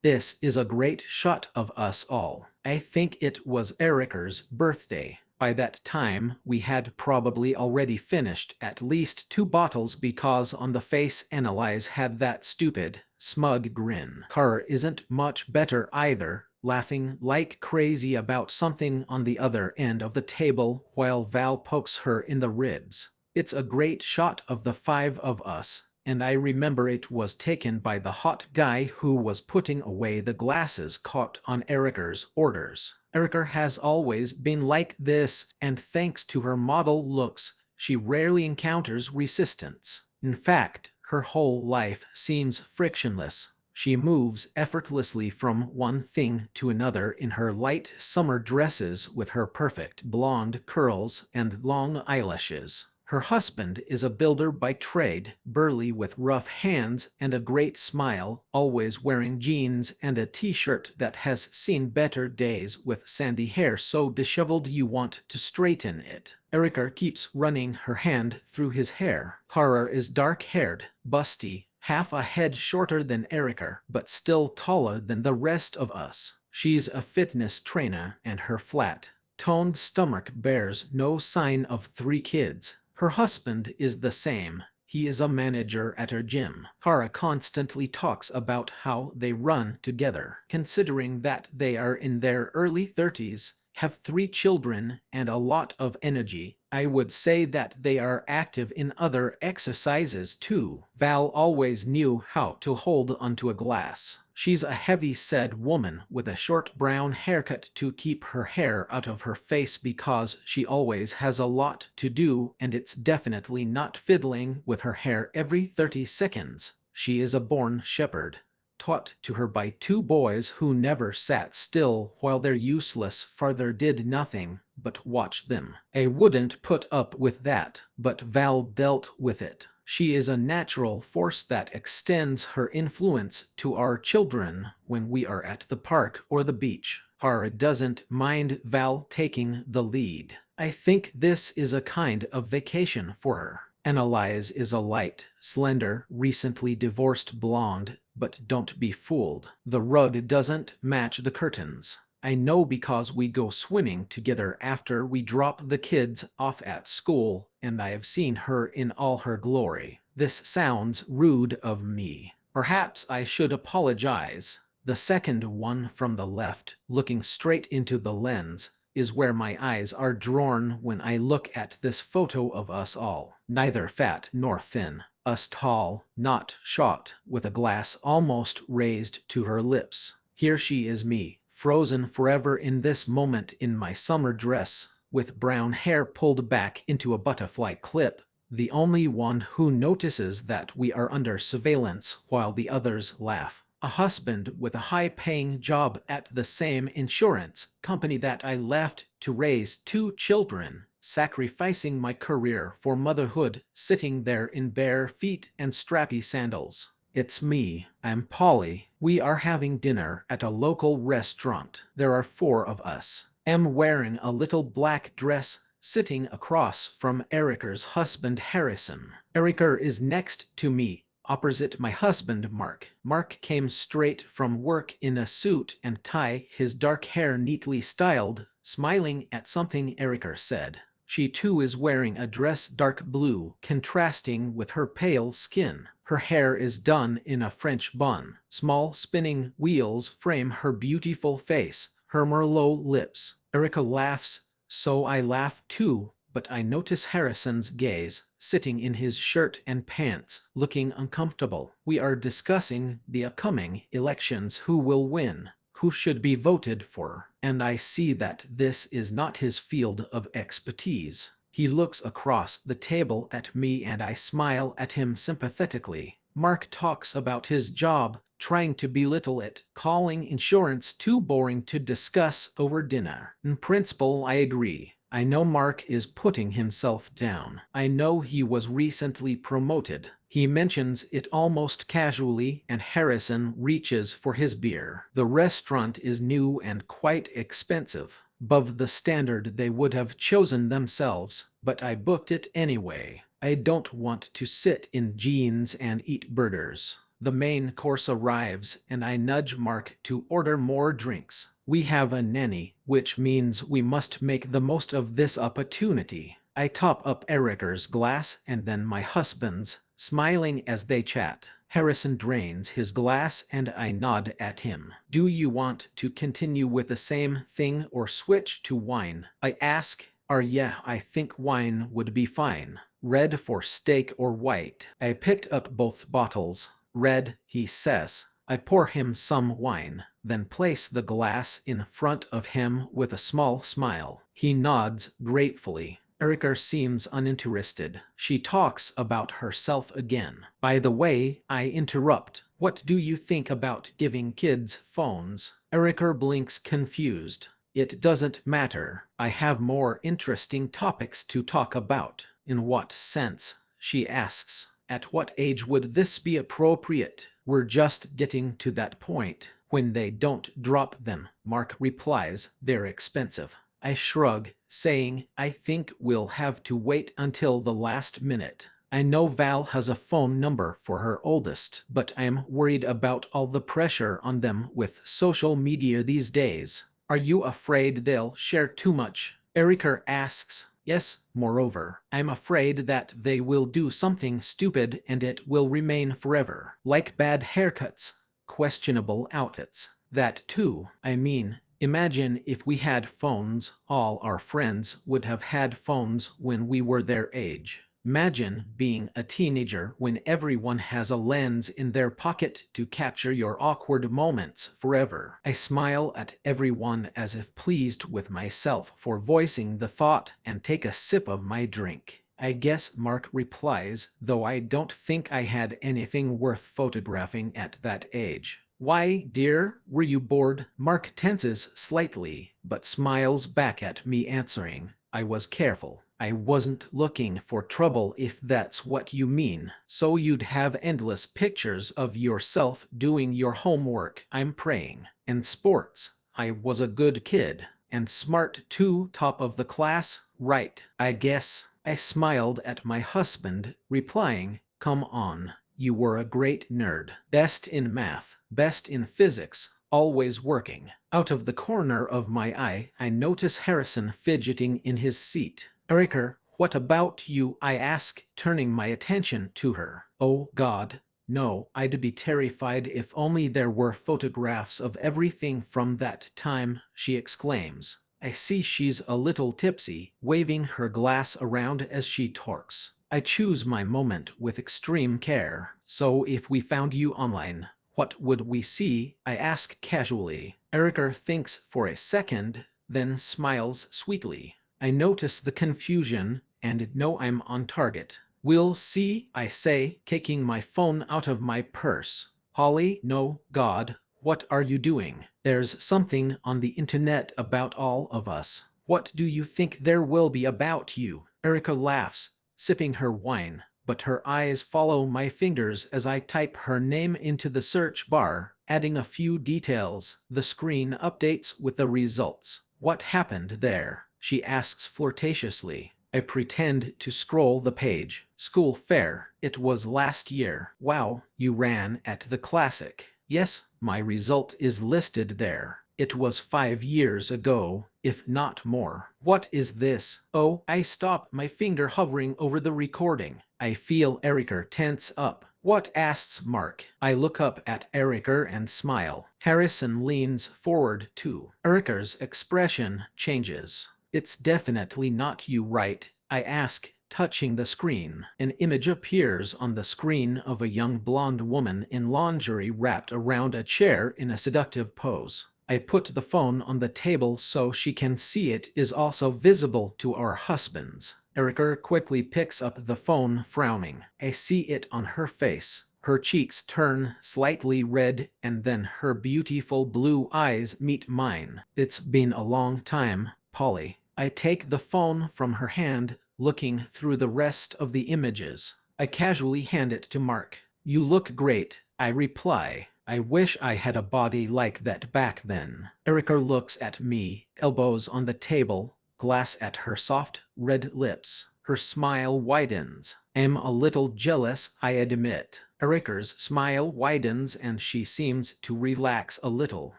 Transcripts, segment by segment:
This is a great shot of us all. I think it was Erica's birthday. By that time, we had probably already finished at least 2 bottles because on the face Annalise had that stupid, smug grin. Cara isn't much better either, laughing like crazy about something on the other end of the table while Val pokes her in the ribs. It's a great shot of the 5 of us, and I remember it was taken by the hot guy who was putting away the glasses caught on Erica's orders. Erica has always been like this, and thanks to her model looks, she rarely encounters resistance. In fact, her whole life seems frictionless. She moves effortlessly from one thing to another in her light summer dresses with her perfect blonde curls and long eyelashes. Her husband is a builder by trade, burly with rough hands and a great smile, always wearing jeans and a t-shirt that has seen better days with sandy hair so disheveled you want to straighten it. Erica keeps running her hand through his hair. Cara is dark-haired, busty, half a head shorter than Erica, but still taller than the rest of us. She's a fitness trainer and her flat, toned stomach bears no sign of 3 kids. Her husband is the same. He is a manager at her gym. Cara constantly talks about how they run together. Considering that they are in their early 30s, have 3 children, and a lot of energy, I would say that they are active in other exercises too. Val always knew how to hold onto a glass. She's a heavy-set woman with a short brown haircut to keep her hair out of her face because she always has a lot to do, and it's definitely not fiddling with her hair every 30 seconds. She is a born shepherd, taught to her by 2 boys who never sat still while their useless father did nothing but watch them. I wouldn't put up with that, but Val dealt with it. She is a natural force that extends her influence to our children when we are at the park or the beach. Cara doesn't mind Val taking the lead. I think this is a kind of vacation for her. Annalise is a light, slender, recently divorced blonde, but don't be fooled. The rug doesn't match the curtains. I know because we go swimming together after we drop the kids off at school, and I have seen her in all her glory. This sounds rude of me. Perhaps I should apologize. The second one from the left, looking straight into the lens, is where my eyes are drawn when I look at this photo of us all. Neither fat nor thin. Us tall, not short, with a glass almost raised to her lips. Here she is me, frozen forever in this moment in my summer dress, with brown hair pulled back into a butterfly clip, the only one who notices that we are under surveillance while the others laugh. A husband with a high-paying job at the same insurance company that I left to raise 2 children, sacrificing my career for motherhood, sitting there in bare feet and strappy sandals. It's me. I'm Polly. We are having dinner at a local restaurant. There are 4 of us. I'm wearing a little black dress, sitting across from Erica's husband Harrison. Erica is next to me, opposite my husband Mark. Mark came straight from work in a suit and tie, his dark hair neatly styled, smiling at something Erica said. She too is wearing a dress dark blue, contrasting with her pale skin. Her hair is done in a French bun. Small spinning wheels frame her beautiful face, her Merlot lips. Erica laughs, so I laugh too, but I notice Harrison's gaze, sitting in his shirt and pants, looking uncomfortable. We are discussing the upcoming elections, who will win, who should be voted for, and I see that this is not his field of expertise. He looks across the table at me and I smile at him sympathetically. Mark talks about his job, trying to belittle it, calling insurance too boring to discuss over dinner. In principle, I agree. I know Mark is putting himself down. I know he was recently promoted. He mentions it almost casually, and Harrison reaches for his beer. The restaurant is new and quite expensive, above the standard they would have chosen themselves, but I booked it anyway. I don't want to sit in jeans and eat burgers. The main course arrives, and I nudge Mark to order more drinks. We have a nanny, which means we must make the most of this opportunity. I top up Erica's glass and then my husband's, smiling as they chat. Harrison drains his glass and I nod at him. Do you want to continue with the same thing or switch to wine? I ask. Yeah, I think wine would be fine. Red for steak or white? I picked up both bottles. Red, he says. I pour him some wine, then place the glass in front of him with a small smile. He nods gratefully. Erica seems uninterested. She talks about herself again. By the way, I interrupt. What do you think about giving kids phones? Erica blinks confused. It doesn't matter. I have more interesting topics to talk about. In what sense? She asks. At what age would this be appropriate? We're just getting to that point. When they don't drop them, Mark replies, they're expensive. I shrug, saying, I think we'll have to wait until the last minute. I know Val has a phone number for her oldest, but I'm worried about all the pressure on them with social media these days. Are you afraid they'll share too much? Erica asks. Yes, moreover, I'm afraid that they will do something stupid and it will remain forever. Like bad haircuts, questionable outfits. That too, I mean. Imagine if we had phones, all our friends would have had phones when we were their age. Imagine being a teenager when everyone has a lens in their pocket to capture your awkward moments forever. I smile at everyone as if pleased with myself for voicing the thought and take a sip of my drink. I guess, Mark replies, though I don't think I had anything worth photographing at that age. Why, dear, were you bored? Mark tenses slightly, but smiles back at me answering, I was careful. I wasn't looking for trouble if that's what you mean. So you'd have endless pictures of yourself doing your homework, I'm praying. And sports. I was a good kid. And smart too, top of the class, right, I guess. I smiled at my husband, replying, come on. You were a great nerd. Best in math, best in physics, always working. Out of the corner of my eye, I notice Harrison fidgeting in his seat. Erica, what about you? I ask, turning my attention to her. Oh God, no, I'd be terrified if only there were photographs of everything from that time, she exclaims. I see she's a little tipsy, waving her glass around as she talks. I choose my moment with extreme care. So if we found you online, what would we see? I ask casually. Erica thinks for a second, then smiles sweetly. I notice the confusion and know I'm on target. We'll see, I say, taking my phone out of my purse. Holly, no, God, what are you doing? There's something on the internet about all of us. What do you think there will be about you? Erica laughs, sipping her wine, but her eyes follow my fingers as I type her name into the search bar, adding a few details. The screen updates with the results. What happened there? She asks flirtatiously. I pretend to scroll the page. School fair. It was last year. Wow, you ran at the classic. Yes, my result is listed there. It was 5 years ago, if not more. What is this? Oh, I stop, my finger hovering over the recording. I feel Erica tense up. What? Asks Mark. I look up at Erica and smile. Harrison leans forward too. Erica's expression changes. It's definitely not you, right? I ask, touching the screen. An image appears on the screen of a young blonde woman in lingerie wrapped around a chair in a seductive pose. I put the phone on the table so she can see it is also visible to our husbands. Erica quickly picks up the phone, frowning. I see it on her face. Her cheeks turn slightly red, and then her beautiful blue eyes meet mine. It's been a long time, Polly. I take the phone from her hand, looking through the rest of the images. I casually hand it to Mark. You look great, I reply. I wish I had a body like that back then. Erica looks at me, elbows on the table, glass at her soft, red lips. Her smile widens. I'm a little jealous, I admit. Erica's smile widens and she seems to relax a little.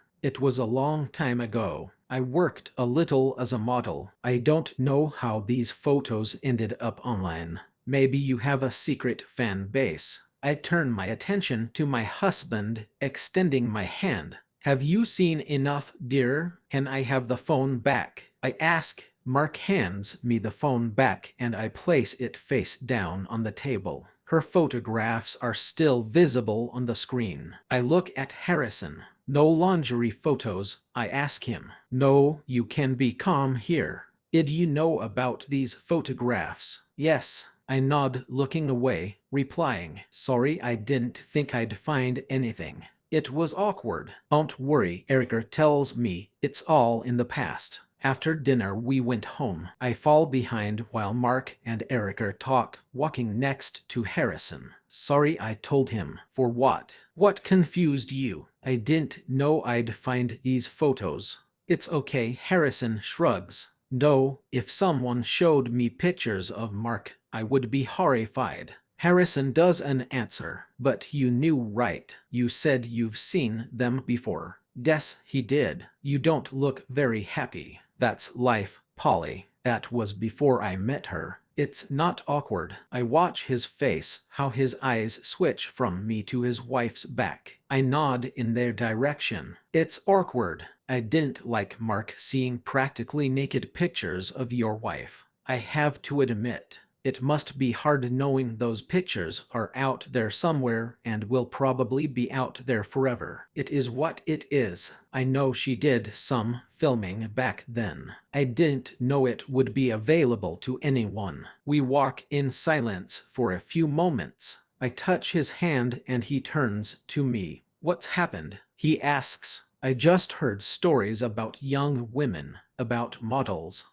It was a long time ago. I worked a little as a model. I don't know how these photos ended up online. Maybe you have a secret fan base. I turn my attention to my husband, extending my hand. Have you seen enough, dear? Can I have the phone back? I ask. Mark hands me the phone back and I place it face down on the table. Her photographs are still visible on the screen. I look at Harrison. No lingerie photos, I ask him. No, you can be calm here. Did you know about these photographs? Yes. I nod, looking away, replying, sorry, I didn't think I'd find anything. It was awkward. Don't worry, Erica tells me, it's all in the past. After dinner we went home. I fall behind while Mark and Erica talk, walking next to Harrison. Sorry, I told him. For what? What confused you? I didn't know I'd find these photos. It's okay, Harrison shrugs. No, if someone showed me pictures of Mark, I would be horrified. Harrison doesn't answer. But you knew, right? You said you've seen them before. Yes, he did. You don't look very happy. That's life, Polly. That was before I met her. It's not awkward. I watch his face, how his eyes switch from me to his wife's back. I nod in their direction. It's awkward. I didn't like Mark seeing practically naked pictures of your wife. I have to admit. It must be hard knowing those pictures are out there somewhere and will probably be out there forever. It is what it is. I know she did some filming back then. I didn't know it would be available to anyone. We walk in silence for a few moments. I touch his hand and he turns to me. What's happened? He asks. I just heard stories about young women, about models,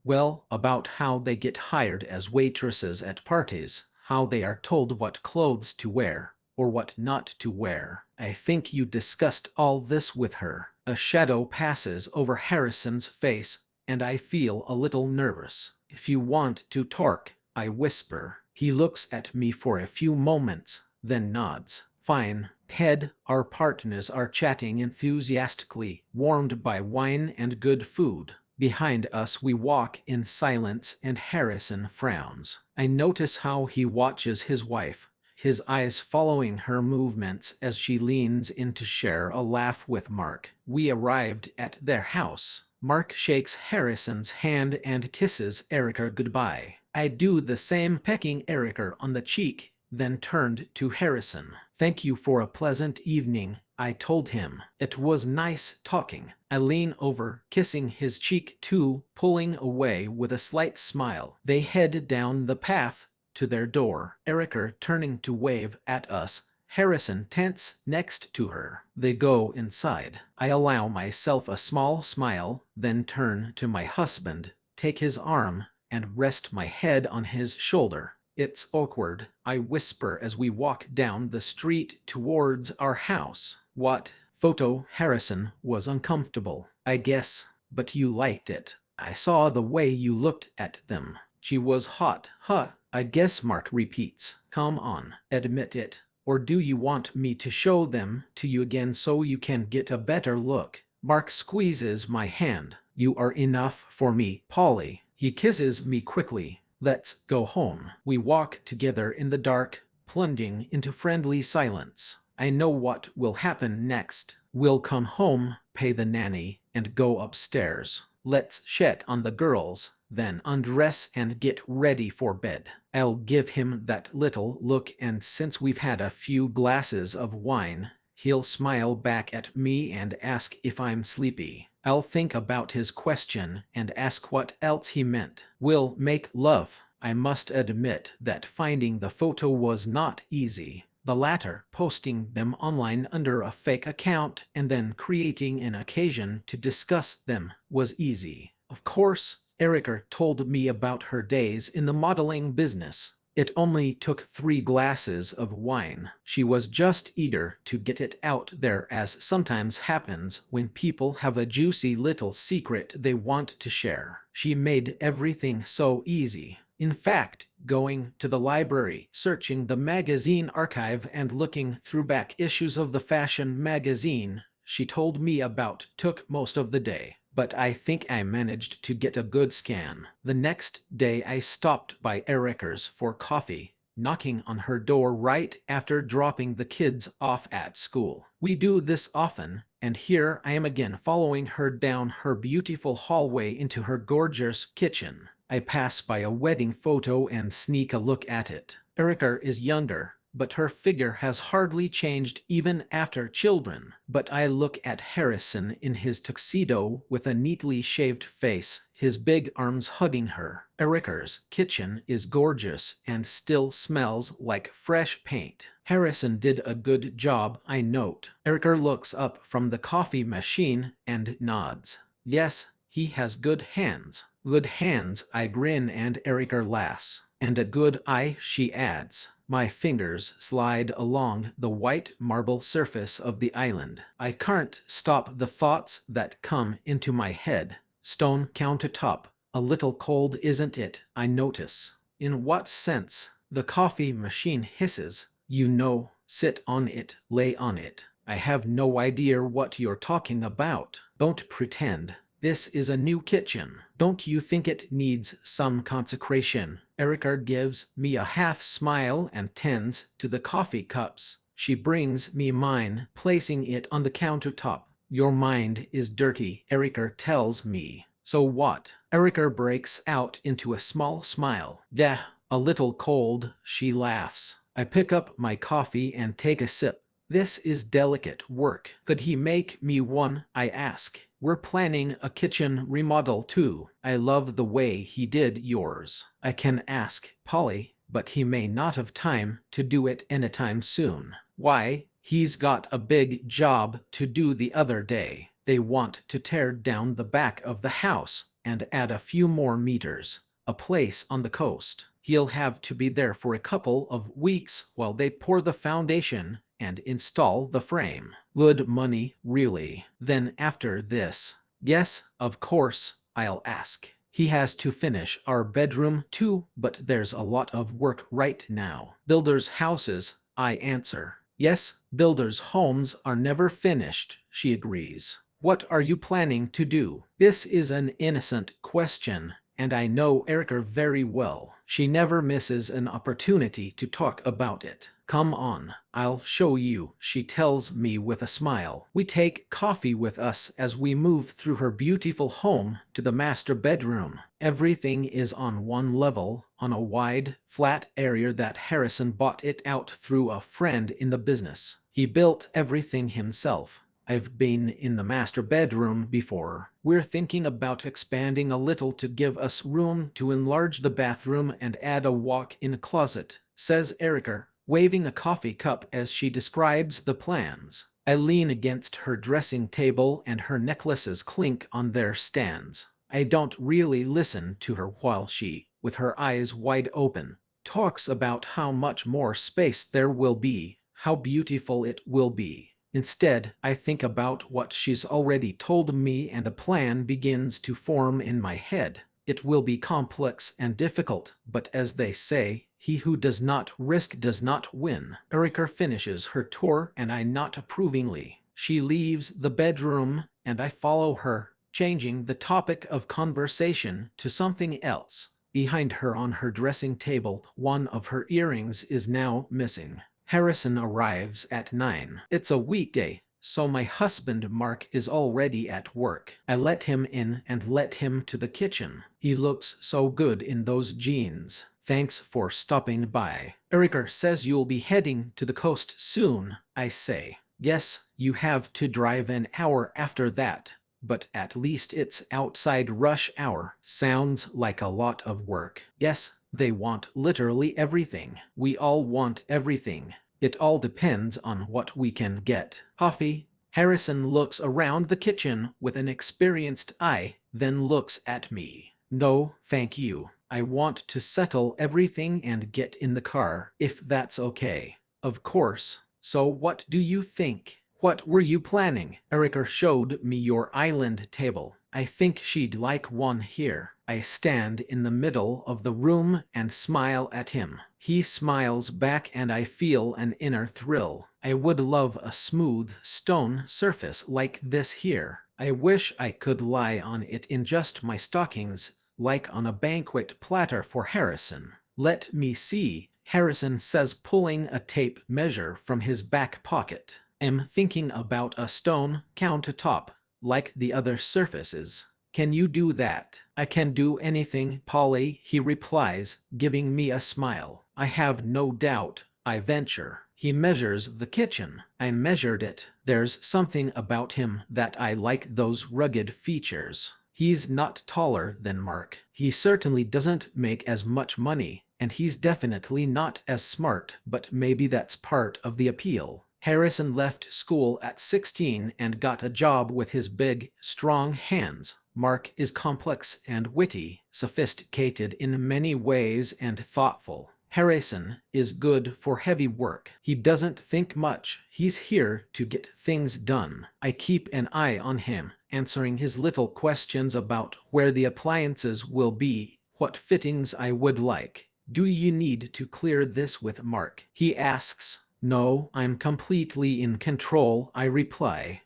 well, about how they get hired as waitresses at parties, how they are told what clothes to wear, or what not to wear. I think you discussed all this with her. A shadow passes over Harrison's face, and I feel a little nervous. If you want to talk, I whisper. He looks at me for a few moments, then nods. Fine. Ted, our partners are chatting enthusiastically, warmed by wine and good food. Behind us we walk in silence and Harrison frowns. I notice how he watches his wife, his eyes following her movements as she leans in to share a laugh with Mark. We arrived at their house. Mark shakes Harrison's hand and kisses Erica goodbye. I do the same, pecking Erica on the cheek, then turned to Harrison. Thank you for a pleasant evening, I told him. It was nice talking. I lean over, kissing his cheek too, pulling away with a slight smile. They head down the path to their door, Erica turning to wave at us, Harrison tense next to her. They go inside. I allow myself a small smile, then turn to my husband, take his arm, and rest my head on his shoulder. It's awkward, I whisper as we walk down the street towards our house. What? Photo. Harrison was uncomfortable. I guess, but you liked it. I saw the way you looked at them. She was hot, huh? I guess, Mark repeats. Come on, admit it. Or do you want me to show them to you again so you can get a better look? Mark squeezes my hand. You are enough for me, Polly. He kisses me quickly. Let's go home. We walk together in the dark, plunging into friendly silence. I know what will happen next. We'll come home, pay the nanny, and go upstairs. Let's check on the girls, then undress and get ready for bed. I'll give him that little look, and since we've had a few glasses of wine, he'll smile back at me and ask if I'm sleepy. I'll think about his question and ask what else he meant. We'll make love. I must admit that finding the photo was not easy. The latter, posting them online under a fake account and then creating an occasion to discuss them, was easy. Of course, Erica told me about her days in the modeling business. It only took 3 glasses of wine. She was just eager to get it out there, as sometimes happens when people have a juicy little secret they want to share. She made everything so easy. In fact, going to the library, searching the magazine archive and looking through back issues of the fashion magazine she told me about took most of the day. But I think I managed to get a good scan. The next day I stopped by Erica's for coffee, knocking on her door right after dropping the kids off at school. We do this often, and here I am again following her down her beautiful hallway into her gorgeous kitchen. I pass by a wedding photo and sneak a look at it. Erica is younger, but her figure has hardly changed even after children. But I look at Harrison in his tuxedo with a neatly shaved face, his big arms hugging her. Erica's kitchen is gorgeous and still smells like fresh paint. Harrison did a good job, I note. Erica looks up from the coffee machine and nods. Yes, he has good hands. Good hands, I grin, and Erica laughs. And a good eye, she adds. My fingers slide along the white marble surface of the island. I can't stop the thoughts that come into my head. Stone countertop. A little cold, isn't it? I notice. In what sense? The coffee machine hisses. You know, sit on it, lay on it. I have no idea what you're talking about. Don't pretend. This is a new kitchen. Don't you think it needs some consecration? Erica gives me a half smile and tends to the coffee cups. She brings me mine, placing it on the countertop. Your mind is dirty, Erica tells me. So what? Erica breaks out into a small smile. Yeah, a little cold, she laughs. I pick up my coffee and take a sip. This is delicate work. Could he make me one? I ask. We're planning a kitchen remodel too. I love the way he did yours. I can ask Polly, but he may not have time to do it anytime soon. Why? He's got a big job to do the other day. They want to tear down the back of the house and add a few more meters. A place on the coast. He'll have to be there for a couple of weeks while they pour the foundation and install the frame. Good money, really. Then after this, yes, of course, I'll ask. He has to finish our bedroom too, but there's a lot of work right now. Builders' houses, I answer. Yes, builders' homes are never finished, she agrees. What are you planning to do? This is an innocent question, and I know Erica very well. She never misses an opportunity to talk about it. Come on, I'll show you, she tells me with a smile. We take coffee with us as we move through her beautiful home to the master bedroom. Everything is on one level, on a wide, flat area that Harrison bought it out through a friend in the business. He built everything himself. I've been in the master bedroom before. We're thinking about expanding a little to give us room to enlarge the bathroom and add a walk-in closet, says Erica, waving a coffee cup as she describes the plans. I lean against her dressing table and her necklaces clink on their stands. I don't really listen to her while she, with her eyes wide open, talks about how much more space there will be, how beautiful it will be. Instead, I think about what she's already told me and a plan begins to form in my head. It will be complex and difficult, but as they say, he who does not risk does not win. Erica finishes her tour and I nod approvingly. She leaves the bedroom and I follow her, changing the topic of conversation to something else. Behind her on her dressing table, one of her earrings is now missing. Harrison arrives at 9. It's a weekday, so my husband Mark is already at work. I let him in and let him to the kitchen. He looks so good in those jeans. Thanks for stopping by. Erica says you'll be heading to the coast soon, I say. Yes, you have to drive an hour after that, but at least it's outside rush hour. Sounds like a lot of work. Yes, they want literally everything. We all want everything. It all depends on what we can get. Coffee? Harrison looks around the kitchen with an experienced eye, then looks at me. No, thank you. I want to settle everything and get in the car, if that's okay. Of course. So what do you think? What were you planning? Erica showed me your island table. I think she'd like one here. I stand in the middle of the room and smile at him. He smiles back and I feel an inner thrill. I would love a smooth stone surface like this here. I wish I could lie on it in just my stockings, like on a banquet platter for Harrison. Let me see, Harrison says, pulling a tape measure from his back pocket. I'm thinking about a stone countertop, like the other surfaces. Can you do that? I can do anything, Polly, he replies, giving me a smile. I have no doubt, I venture. He measures the kitchen. I measured it. There's something about him that I like, those rugged features. He's not taller than Mark. He certainly doesn't make as much money, and he's definitely not as smart, but maybe that's part of the appeal. Harrison left school at 16 and got a job with his big, strong hands. Mark is complex and witty, sophisticated in many ways and thoughtful. Harrison is good for heavy work. He doesn't think much. He's here to get things done. I keep an eye on him, answering his little questions about where the appliances will be, what fittings I would like. Do you need to clear this with Mark? He asks. No, I'm completely in control, I reply.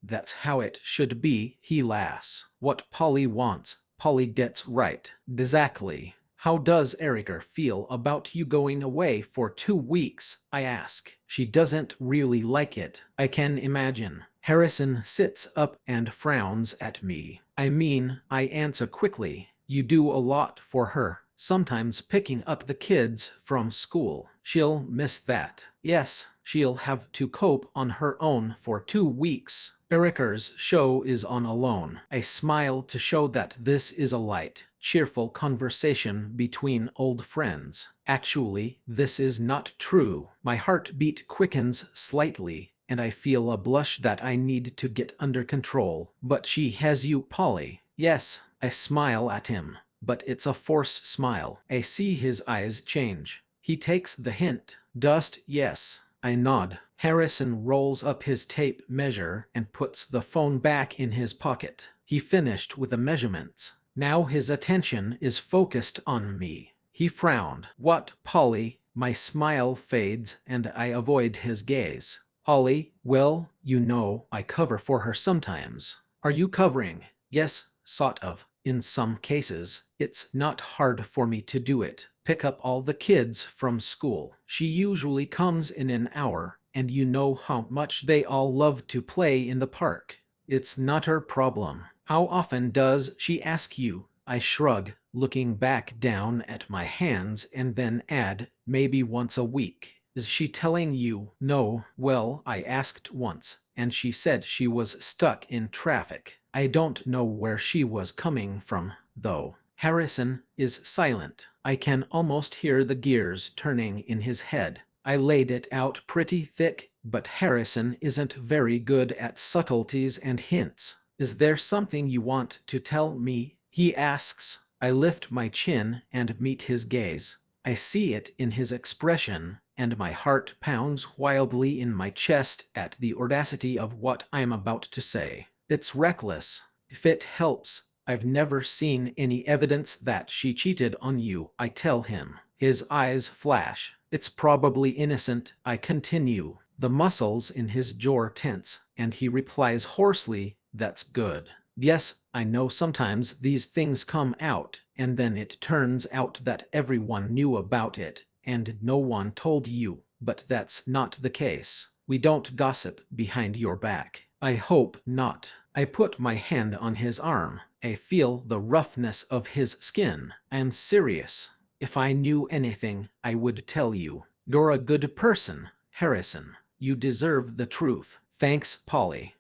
That's how it should be, he laughs. What Polly wants, Polly gets right. Exactly. How does Erica feel about you going away for 2 weeks? I ask. She doesn't really like it, I can imagine. Harrison sits up and frowns at me. I mean, I answer quickly. You do a lot for her. Sometimes picking up the kids from school. She'll miss that. Yes, she'll have to cope on her own for 2 weeks. Erica's show is on alone. I smile to show that this is a light, cheerful conversation between old friends. Actually, this is not true. My heartbeat quickens slightly, and I feel a blush that I need to get under control. But she has you, Polly. Yes, I smile at him. But it's a forced smile. I see his eyes change. He takes the hint. Dust, yes. I nod. Harrison rolls up his tape measure and puts the phone back in his pocket. He finished with the measurements. Now his attention is focused on me. He frowned. What, Polly? My smile fades and I avoid his gaze. Polly, well, you know, I cover for her sometimes. Are you covering? Yes, sort of. In some cases, it's not hard for me to do it. Pick up all the kids from school. She usually comes in an hour, and you know how much they all love to play in the park. It's not her problem. How often does she ask you? I shrug, looking back down at my hands and then add, maybe once a week. Is she telling you? No. Well, I asked once, and she said she was stuck in traffic. I don't know where she was coming from, though. Harrison is silent. I can almost hear the gears turning in his head. I laid it out pretty thick, but Harrison isn't very good at subtleties and hints. Is there something you want to tell me? He asks. I lift my chin and meet his gaze. I see it in his expression, and my heart pounds wildly in my chest at the audacity of what I'm about to say. It's reckless. If it helps, I've never seen any evidence that she cheated on you, I tell him. His eyes flash. It's probably innocent, I continue. The muscles in his jaw tense, and he replies hoarsely, that's good. Yes, I know sometimes these things come out, and then it turns out that everyone knew about it, and no one told you. But that's not the case. We don't gossip behind your back. I hope not. I put my hand on his arm. I feel the roughness of his skin. I'm serious. If I knew anything, I would tell you. You're a good person, Harrison. You deserve the truth. Thanks, Polly.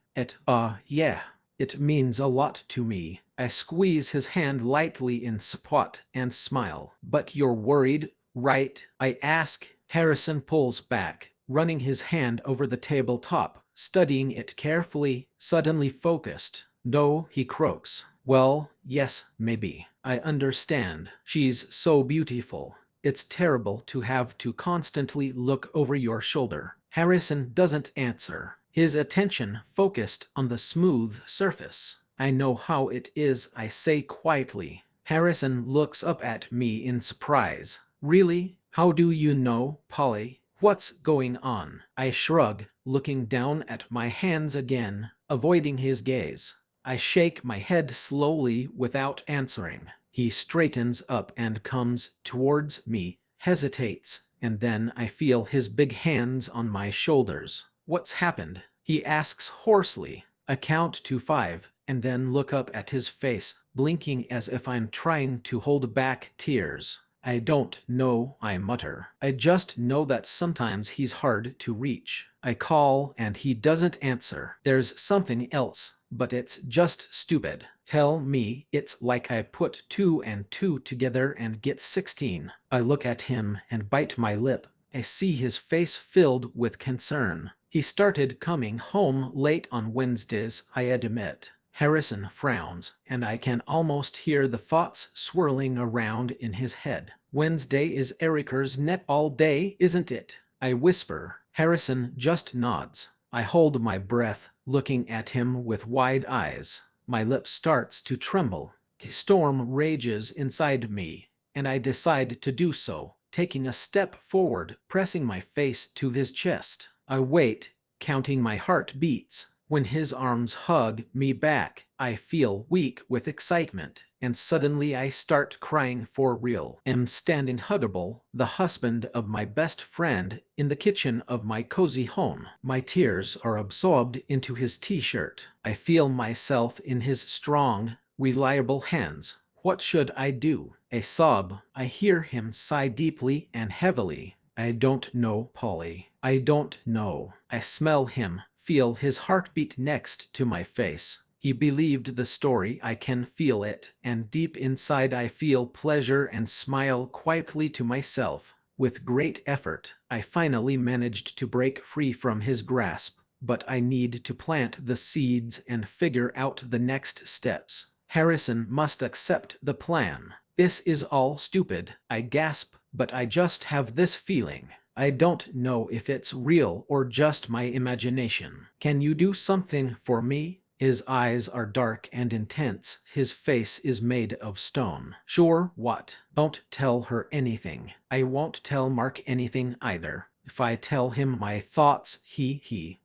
Yeah. It means a lot to me. I squeeze his hand lightly in support and smile. But you're worried, right? I ask. Harrison pulls back, running his hand over the tabletop, studying it carefully, suddenly focused. No, he croaks. Well, yes, maybe. I understand. She's so beautiful. It's terrible to have to constantly look over your shoulder. Harrison doesn't answer, his attention focused on the smooth surface. I know how it is, I say quietly. Harrison looks up at me in surprise. Really? How do you know, Polly? What's going on? I shrug, looking down at my hands again, avoiding his gaze. I shake my head slowly without answering. He straightens up and comes towards me, hesitates, and then I feel his big hands on my shoulders. What's happened? He asks hoarsely. I count to 5, and then look up at his face, blinking as if I'm trying to hold back tears. I don't know, I mutter. I just know that sometimes he's hard to reach. I call and he doesn't answer. There's something else, but it's just stupid. Tell me. It's like I put 2 and 2 together and get 16. I look at him and bite my lip. I see his face filled with concern. He started coming home late on Wednesdays, I admit. Harrison frowns, and I can almost hear the thoughts swirling around in his head. Wednesday is Erica's netball day, isn't it? I whisper. Harrison just nods. I hold my breath, looking at him with wide eyes. My lip starts to tremble. A storm rages inside me, and I decide to do so, taking a step forward, pressing my face to his chest. I wait, counting my heartbeats. When his arms hug me back, I feel weak with excitement, and suddenly I start crying for real. I'm standing huggable, the husband of my best friend, in the kitchen of my cozy home. My tears are absorbed into his t-shirt. I feel myself in his strong, reliable hands. What should I do? A sob. I hear him sigh deeply and heavily. I don't know, Polly. I don't know. I smell him, feel his heartbeat next to my face. He believed the story, I can feel it, and deep inside I feel pleasure and smile quietly to myself. With great effort, I finally managed to break free from his grasp, but I need to plant the seeds and figure out the next steps. Harrison must accept the plan. This is all stupid, I gasp, but I just have this feeling. I don't know if it's real or just my imagination. Can you do something for me? His eyes are dark and intense. His face is made of stone. Sure, what? Don't tell her anything. I won't tell Mark anything either. If I tell him my thoughts,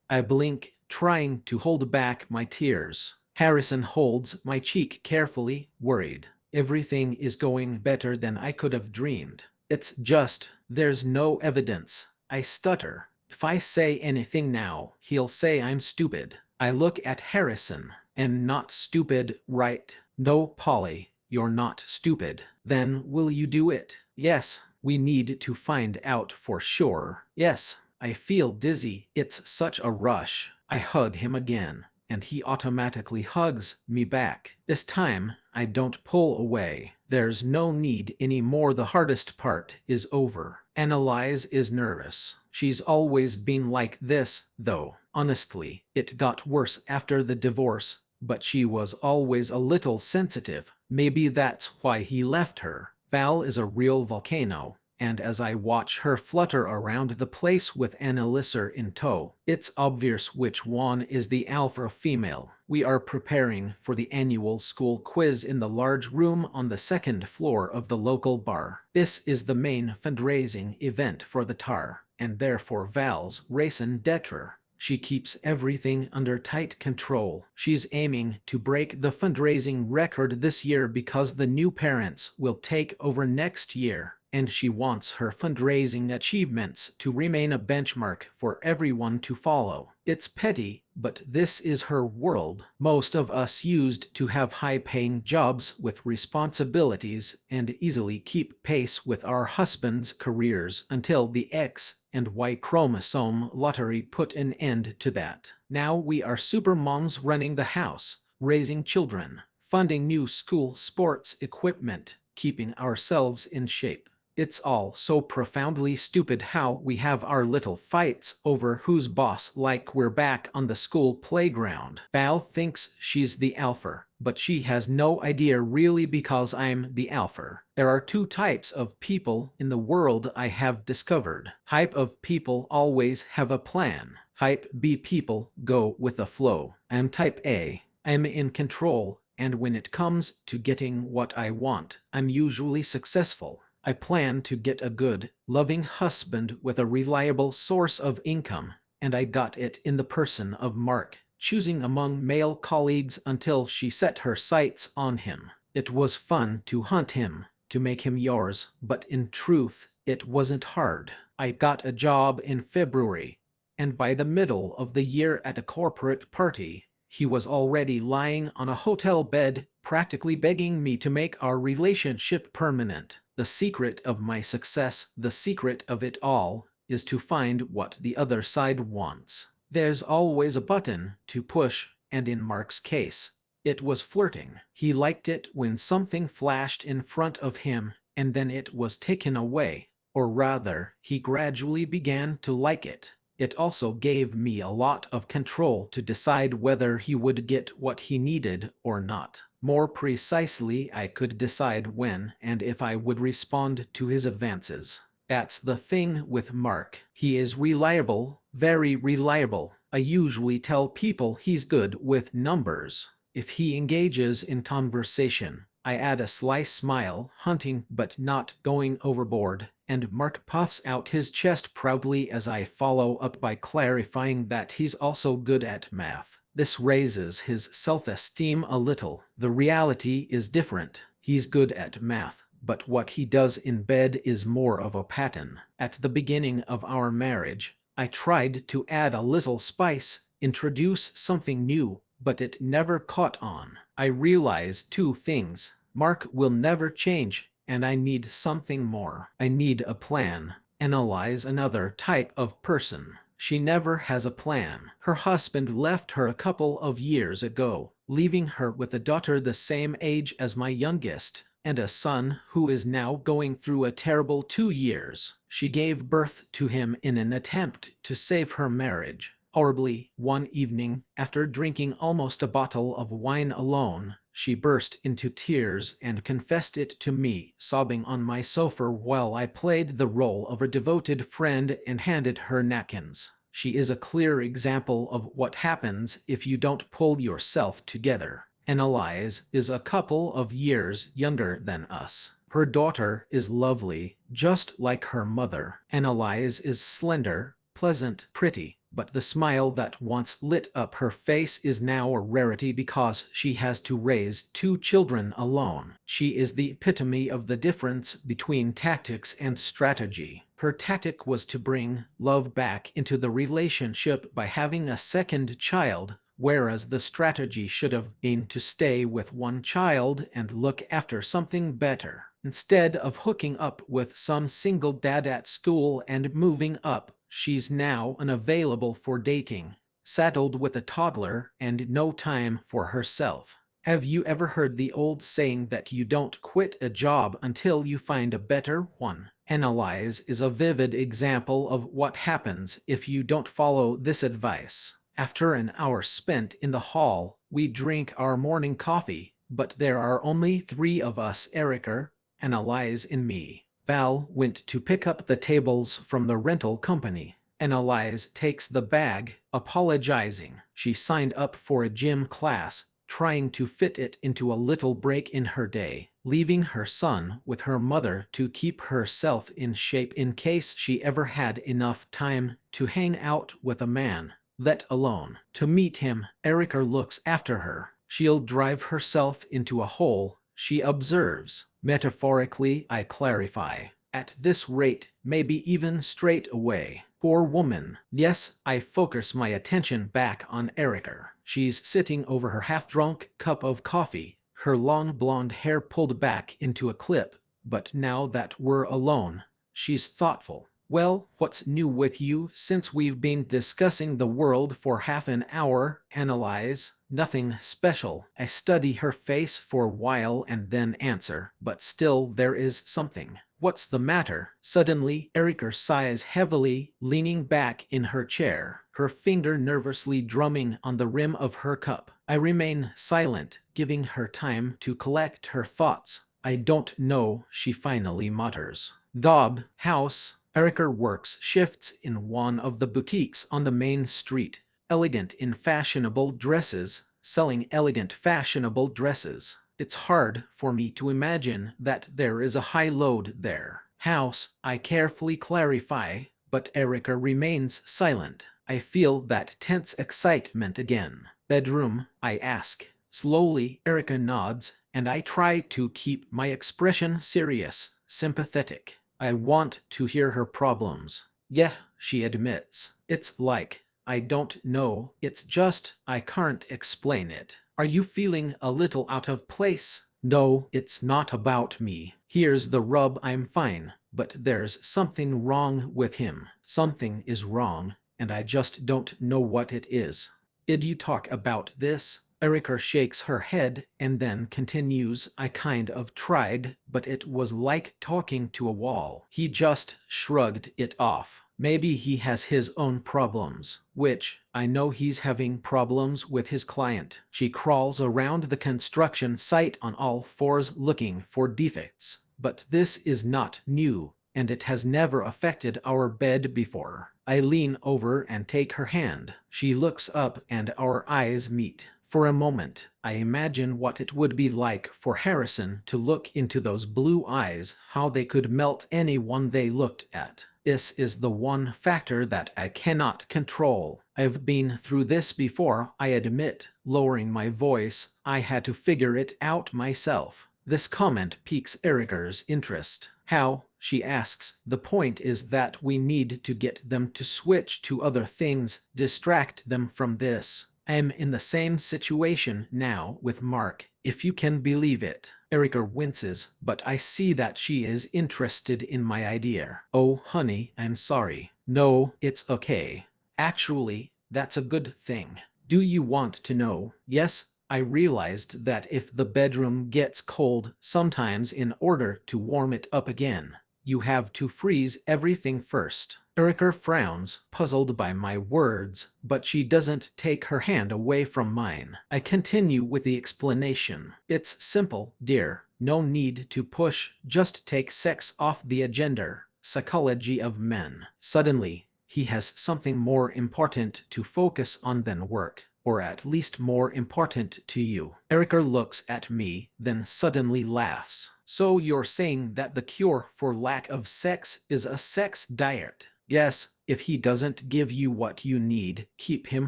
I blink, trying to hold back my tears. Harrison holds my cheek carefully, worried. Everything is going better than I could have dreamed. It's just, there's no evidence. I stutter. If I say anything now, he'll say I'm stupid. I look at Harrison. And not stupid, right? No, Polly, you're not stupid. Then will you do it? Yes, we need to find out for sure. Yes, I feel dizzy. It's such a rush. I hug him again, and he automatically hugs me back. This time, I don't pull away. There's no need anymore. The hardest part is over. Annalise is nervous. She's always been like this, though. Honestly, it got worse after the divorce, but she was always a little sensitive. Maybe that's why he left her. Val is a real volcano, and as I watch her flutter around the place with Annalise in tow, it's obvious which one is the alpha female. We are preparing for the annual school quiz in the large room on the second floor of the local bar. This is the main fundraising event for the TAR, and therefore Val's raison d'etre. She keeps everything under tight control. She's aiming to break the fundraising record this year because the new parents will take over next year, and she wants her fundraising achievements to remain a benchmark for everyone to follow. It's petty, but this is her world. Most of us used to have high-paying jobs with responsibilities and easily keep pace with our husbands' careers until the X and Y chromosome lottery put an end to that. Now we are super moms running the house, raising children, funding new school sports equipment, keeping ourselves in shape. It's all so profoundly stupid how we have our little fights over who's boss, like we're back on the school playground. Val thinks she's the alpha, but she has no idea really because I'm the alpha. There are two types of people in the world I have discovered. Type of people always have a plan. Type B people go with the flow. I'm type A. I'm in control, And when it comes to getting what I want, I'm usually successful. I plan to get a good, loving husband with a reliable source of income, and I got it in the person of Mark, choosing among male colleagues until she set her sights on him. It was fun to hunt him, to make him yours, but in truth, it wasn't hard. I got a job in February, and by the middle of the year at a corporate party, he was already lying on a hotel bed, practically begging me to make our relationship permanent. The secret of my success, the secret of it all, is to find what the other side wants. There's always a button to push, and in Mark's case, it was flirting. He liked it when something flashed in front of him, and then it was taken away. Or rather, he gradually began to like it. It also gave me a lot of control to decide whether he would get what he needed or not. More precisely, I could decide when and if I would respond to his advances. That's the thing with Mark. He is reliable, very reliable. I usually tell people he's good with numbers. If he engages in conversation, I add a sly smile, hunting but not going overboard, and Mark puffs out his chest proudly as I follow up by clarifying that he's also good at math. This raises his self-esteem a little. The reality is different. He's good at math, but what he does in bed is more of a pattern. At the beginning of our marriage, I tried to add a little spice, introduce something new, but it never caught on. I realized two things. Mark will never change, and I need something more. I need a plan. Analyze another type of person. She never has a plan. Her husband left her a couple of years ago, leaving her with a daughter the same age as my youngest, and a son who is now going through a terrible 2 years. She gave birth to him in an attempt to save her marriage. Horribly, one evening, after drinking almost a bottle of wine alone, she burst into tears and confessed it to me, sobbing on my sofa while I played the role of a devoted friend and handed her napkins. She is a clear example of what happens if you don't pull yourself together. Annalise is a couple of years younger than us. Her daughter is lovely, just like her mother. Annalise is slender, pleasant, pretty, but the smile that once lit up her face is now a rarity because she has to raise 2 children alone. She is the epitome of the difference between tactics and strategy. Her tactic was to bring love back into the relationship by having a second child, whereas the strategy should have been to stay with one child and look after something better. Instead of hooking up with some single dad at school and moving up, she's now unavailable for dating, saddled with a toddler and no time for herself. Have you ever heard the old saying that you don't quit a job until you find a better one? Annalise is a vivid example of what happens if you don't follow this advice. After an hour spent in the hall, we drink our morning coffee, but there are only 3 of us: Erica, Annalise, and me. Val went to pick up the tables from the rental company. Annalise takes the bag, apologizing. She signed up for a gym class, trying to fit it into a little break in her day, leaving her son with her mother to keep herself in shape in case she ever had enough time to hang out with a man, let alone to meet him. Erica looks after her. She'll drive herself into a hole, she observes. Metaphorically, I clarify. At this rate, maybe even straight away. Poor woman. Yes, I focus my attention back on Erica. She's sitting over her half-drunk cup of coffee, her long blonde hair pulled back into a clip, but now that we're alone, she's thoughtful. Well, what's new with you since we've been discussing the world for half an hour? Annalise. Nothing special. I study her face for a while and then answer, but still there is something. What's the matter? Suddenly, Erica sighs heavily, leaning back in her chair, her finger nervously drumming on the rim of her cup. I remain silent, giving her time to collect her thoughts. I don't know, she finally mutters. Dob, house. Erica works shifts in one of the boutiques on the main street, elegant in fashionable dresses, selling elegant fashionable dresses. It's hard for me to imagine that there is a high load there. House, I carefully clarify, but Erica remains silent. I feel that tense excitement again. Bedroom, I ask. Slowly, Erica nods, and I try to keep my expression serious, sympathetic. I want to hear her problems. Yeah, she admits. It's like, I don't know, it's just, I can't explain it. Are you feeling a little out of place? No, it's not about me. Here's the rub, I'm fine, but there's something wrong with him. Something is wrong, and I just don't know what it is. Did you talk about this? Erica shakes her head and then continues, I kind of tried, but it was like talking to a wall. He just shrugged it off. Maybe he has his own problems, which, I know he's having problems with his client. She crawls around the construction site on all fours looking for defects. But this is not new, and it has never affected our bed before. I lean over and take her hand. She looks up and our eyes meet. For a moment, I imagine what it would be like for Harrison to look into those blue eyes, how they could melt anyone they looked at. This is the one factor that I cannot control. I've been through this before, I admit, lowering my voice. I had to figure it out myself. This comment piques Erica's interest. How? She asks. The point is that we need to get them to switch to other things, distract them from this. I'm in the same situation now with Mark, if you can believe it. Erica winces, but I see that she is interested in my idea. Oh, honey, I'm sorry. No, it's okay. Actually, that's a good thing. Do you want to know? Yes, I realized that if the bedroom gets cold, sometimes in order to warm it up again, you have to freeze everything first. Erica frowns, puzzled by my words, but she doesn't take her hand away from mine. I continue with the explanation. It's simple, dear. No need to push, just take sex off the agenda. Psychology of men. Suddenly, he has something more important to focus on than work, or at least more important to you. Erica looks at me, then suddenly laughs. So you're saying that the cure for lack of sex is a sex diet? Yes, if he doesn't give you what you need, keep him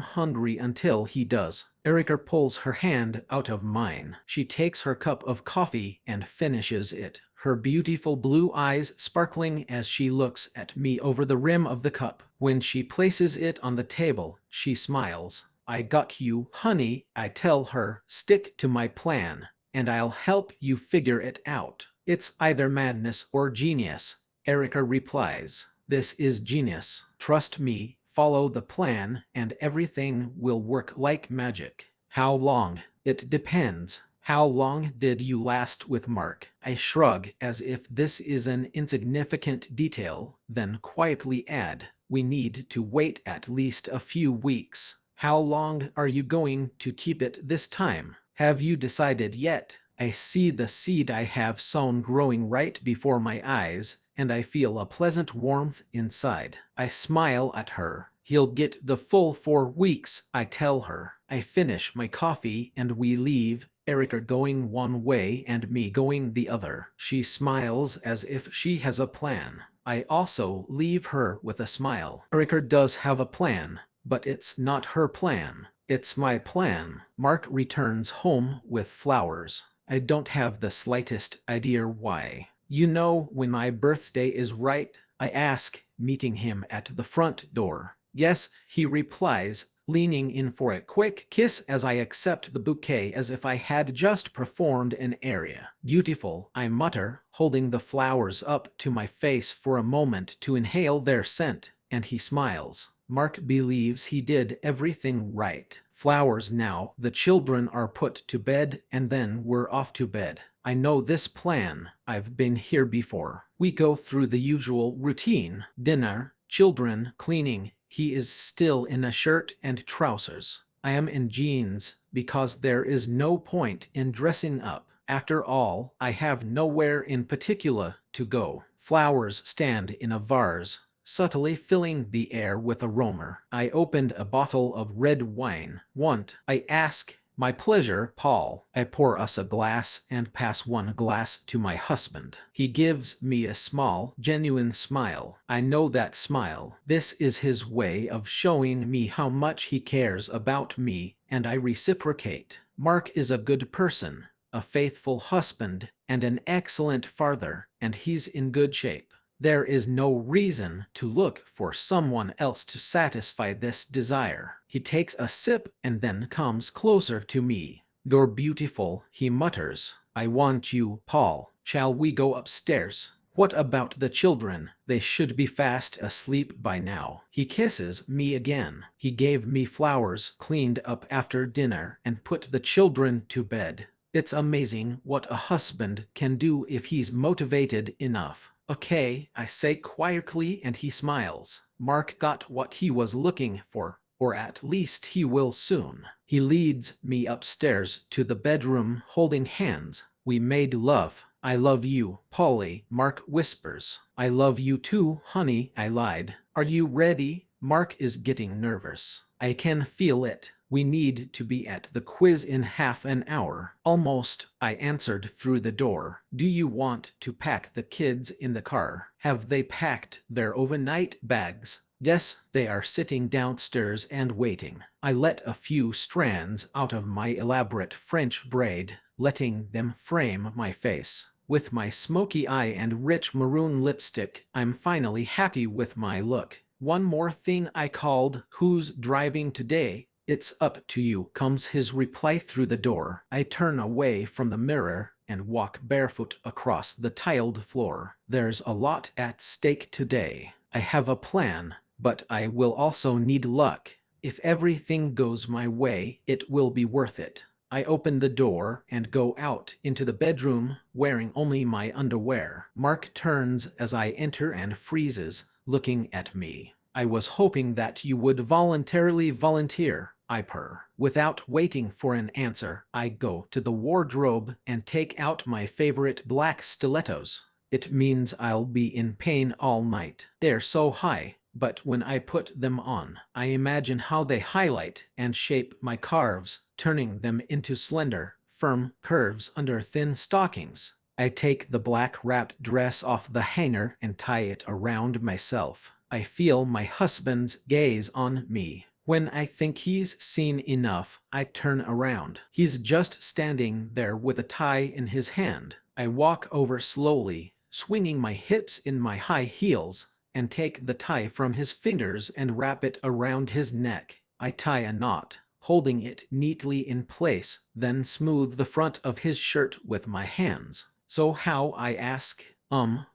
hungry until he does. Erica pulls her hand out of mine. She takes her cup of coffee and finishes it, her beautiful blue eyes sparkling as she looks at me over the rim of the cup. When she places it on the table, she smiles. I got you, honey, I tell her. Stick to my plan, and I'll help you figure it out. It's either madness or genius, Erica replies. This is genius. Trust me, follow the plan, and everything will work like magic. How long? It depends. How long did you last with Mark? I shrug as if this is an insignificant detail, then quietly add, we need to wait at least a few weeks. How long are you going to keep it this time? Have you decided yet? I see the seed I have sown growing right before my eyes, and I feel a pleasant warmth inside. I smile at her. He'll get the full 4 weeks, I tell her. I finish my coffee and we leave, Erica going one way and me going the other. She smiles as if she has a plan. I also leave her with a smile. Erica does have a plan, but it's not her plan. It's my plan. Mark returns home with flowers. I don't have the slightest idea why. You know when my birthday is, right? I ask, meeting him at the front door. Yes, he replies, leaning in for a quick kiss as I accept the bouquet as if I had just performed an aria. Beautiful, I mutter, holding the flowers up to my face for a moment to inhale their scent, and he smiles. Mark believes he did everything right. Flowers now, the children are put to bed, and then we're off to bed. I know this plan. I've been here before. We go through the usual routine. Dinner, children, cleaning. He is still in a shirt and trousers. I am in jeans, because there is no point in dressing up. After all, I have nowhere in particular to go. Flowers stand in a vase, subtly filling the air with aroma. I opened a bottle of red wine. Want? I ask, My pleasure, Paul. I pour us a glass and pass one glass to my husband. He gives me a small, genuine smile. I know that smile. This is his way of showing me how much he cares about me, and I reciprocate. Mark is a good person, a faithful husband, and an excellent father, and he's in good shape. There is no reason to look for someone else to satisfy this desire. He takes a sip and then comes closer to me. You're beautiful, he mutters. I want you, Paul. Shall we go upstairs? What about the children? They should be fast asleep by now. He kisses me again. He gave me flowers, cleaned up after dinner, and put the children to bed. It's amazing what a husband can do if he's motivated enough. Okay, I say quietly, and he smiles. Mark got what he was looking for, or at least he will soon. He leads me upstairs to the bedroom, holding hands. We made love. I love you, Polly, Mark whispers. I love you too, honey, I lied. Are you ready? Mark is getting nervous. I can feel it. We need to be at the quiz in half an hour. Almost, I answered through the door. Do you want to pack the kids in the car? Have they packed their overnight bags? Yes, they are sitting downstairs and waiting. I let a few strands out of my elaborate French braid, letting them frame my face. With my smoky eye and rich maroon lipstick, I'm finally happy with my look. One more thing, I called. Who's driving today? It's up to you, comes his reply through the door. I turn away from the mirror and walk barefoot across the tiled floor. There's a lot at stake today. I have a plan, but I will also need luck. If everything goes my way, it will be worth it. I open the door and go out into the bedroom, wearing only my underwear. Mark turns as I enter and freezes, looking at me. I was hoping that you would voluntarily volunteer, I purr. Without waiting for an answer, I go to the wardrobe and take out my favorite black stilettos. It means I'll be in pain all night. They're so high, but when I put them on, I imagine how they highlight and shape my calves, turning them into slender, firm curves under thin stockings. I take the black wrapped dress off the hanger and tie it around myself. I feel my husband's gaze on me. When I think he's seen enough, I turn around. He's just standing there with a tie in his hand. I walk over slowly, swinging my hips in my high heels, and take the tie from his fingers and wrap it around his neck. I tie a knot, holding it neatly in place, then smooth the front of his shirt with my hands. So how, I ask.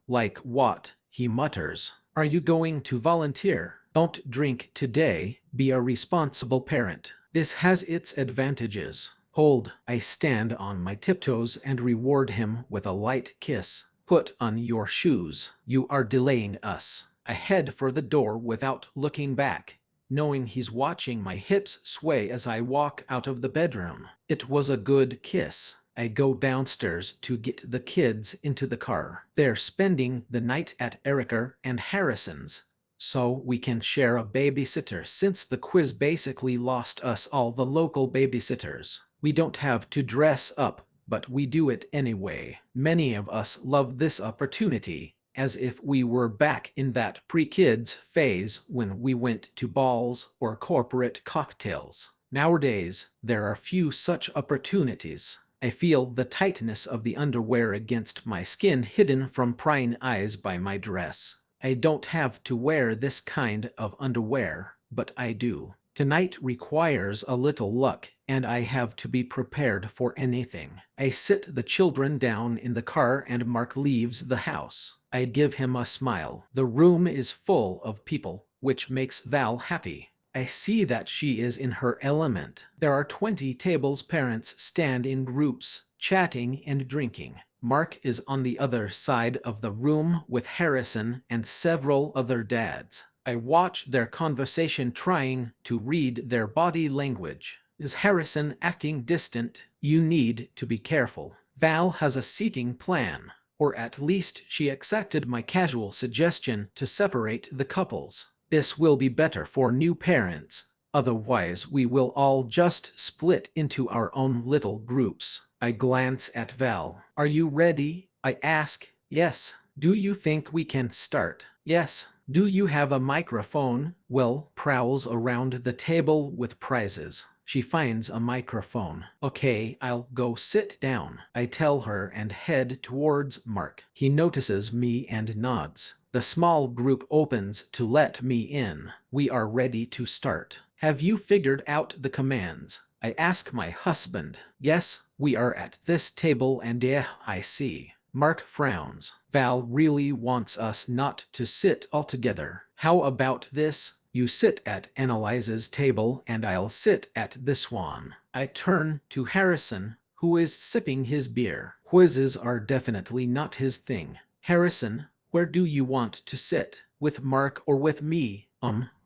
Like what? He mutters. Are you going to volunteer? Don't drink today. Be a responsible parent. This has its advantages. Hold. I stand on my tiptoes and reward him with a light kiss. Put on your shoes. You are delaying us. I head for the door without looking back, knowing he's watching my hips sway as I walk out of the bedroom. It was a good kiss. I go downstairs to get the kids into the car. They're spending the night at Erica and Harrison's, so we can share a babysitter since the quiz basically lost us all the local babysitters. We don't have to dress up, but we do it anyway. Many of us love this opportunity, as if we were back in that pre-kids phase when we went to balls or corporate cocktails. Nowadays, there are few such opportunities. I feel the tightness of the underwear against my skin, hidden from prying eyes by my dress. I don't have to wear this kind of underwear, but I do. Tonight requires a little luck, and I have to be prepared for anything. I sit the children down in the car and Mark leaves the house. I give him a smile. The room is full of people, which makes Val happy. I see that she is in her element. There are 20 tables. Parents stand in groups, chatting and drinking. Mark is on the other side of the room with Harrison and several other dads. I watch their conversation, trying to read their body language. Is Harrison acting distant? You need to be careful. Val has a seating plan, or at least she accepted my casual suggestion to separate the couples. This will be better for new parents. Otherwise we will all just split into our own little groups. I glance at Val. Are you ready? I ask. Yes. Do you think we can start? Yes. Do you have a microphone? Will prowls around the table with prizes. She finds a microphone. Okay, I'll go sit down, I tell her and head towards Mark. He notices me and nods. The small group opens to let me in. We are ready to start. Have you figured out the commands? I ask my husband. Yes, we are at this table and I see. Mark frowns. Val really wants us not to sit all together. How about this? You sit at Annalise's table and I'll sit at this one. I turn to Harrison, who is sipping his beer. Quizzes are definitely not his thing. Harrison, where do you want to sit? With Mark or with me?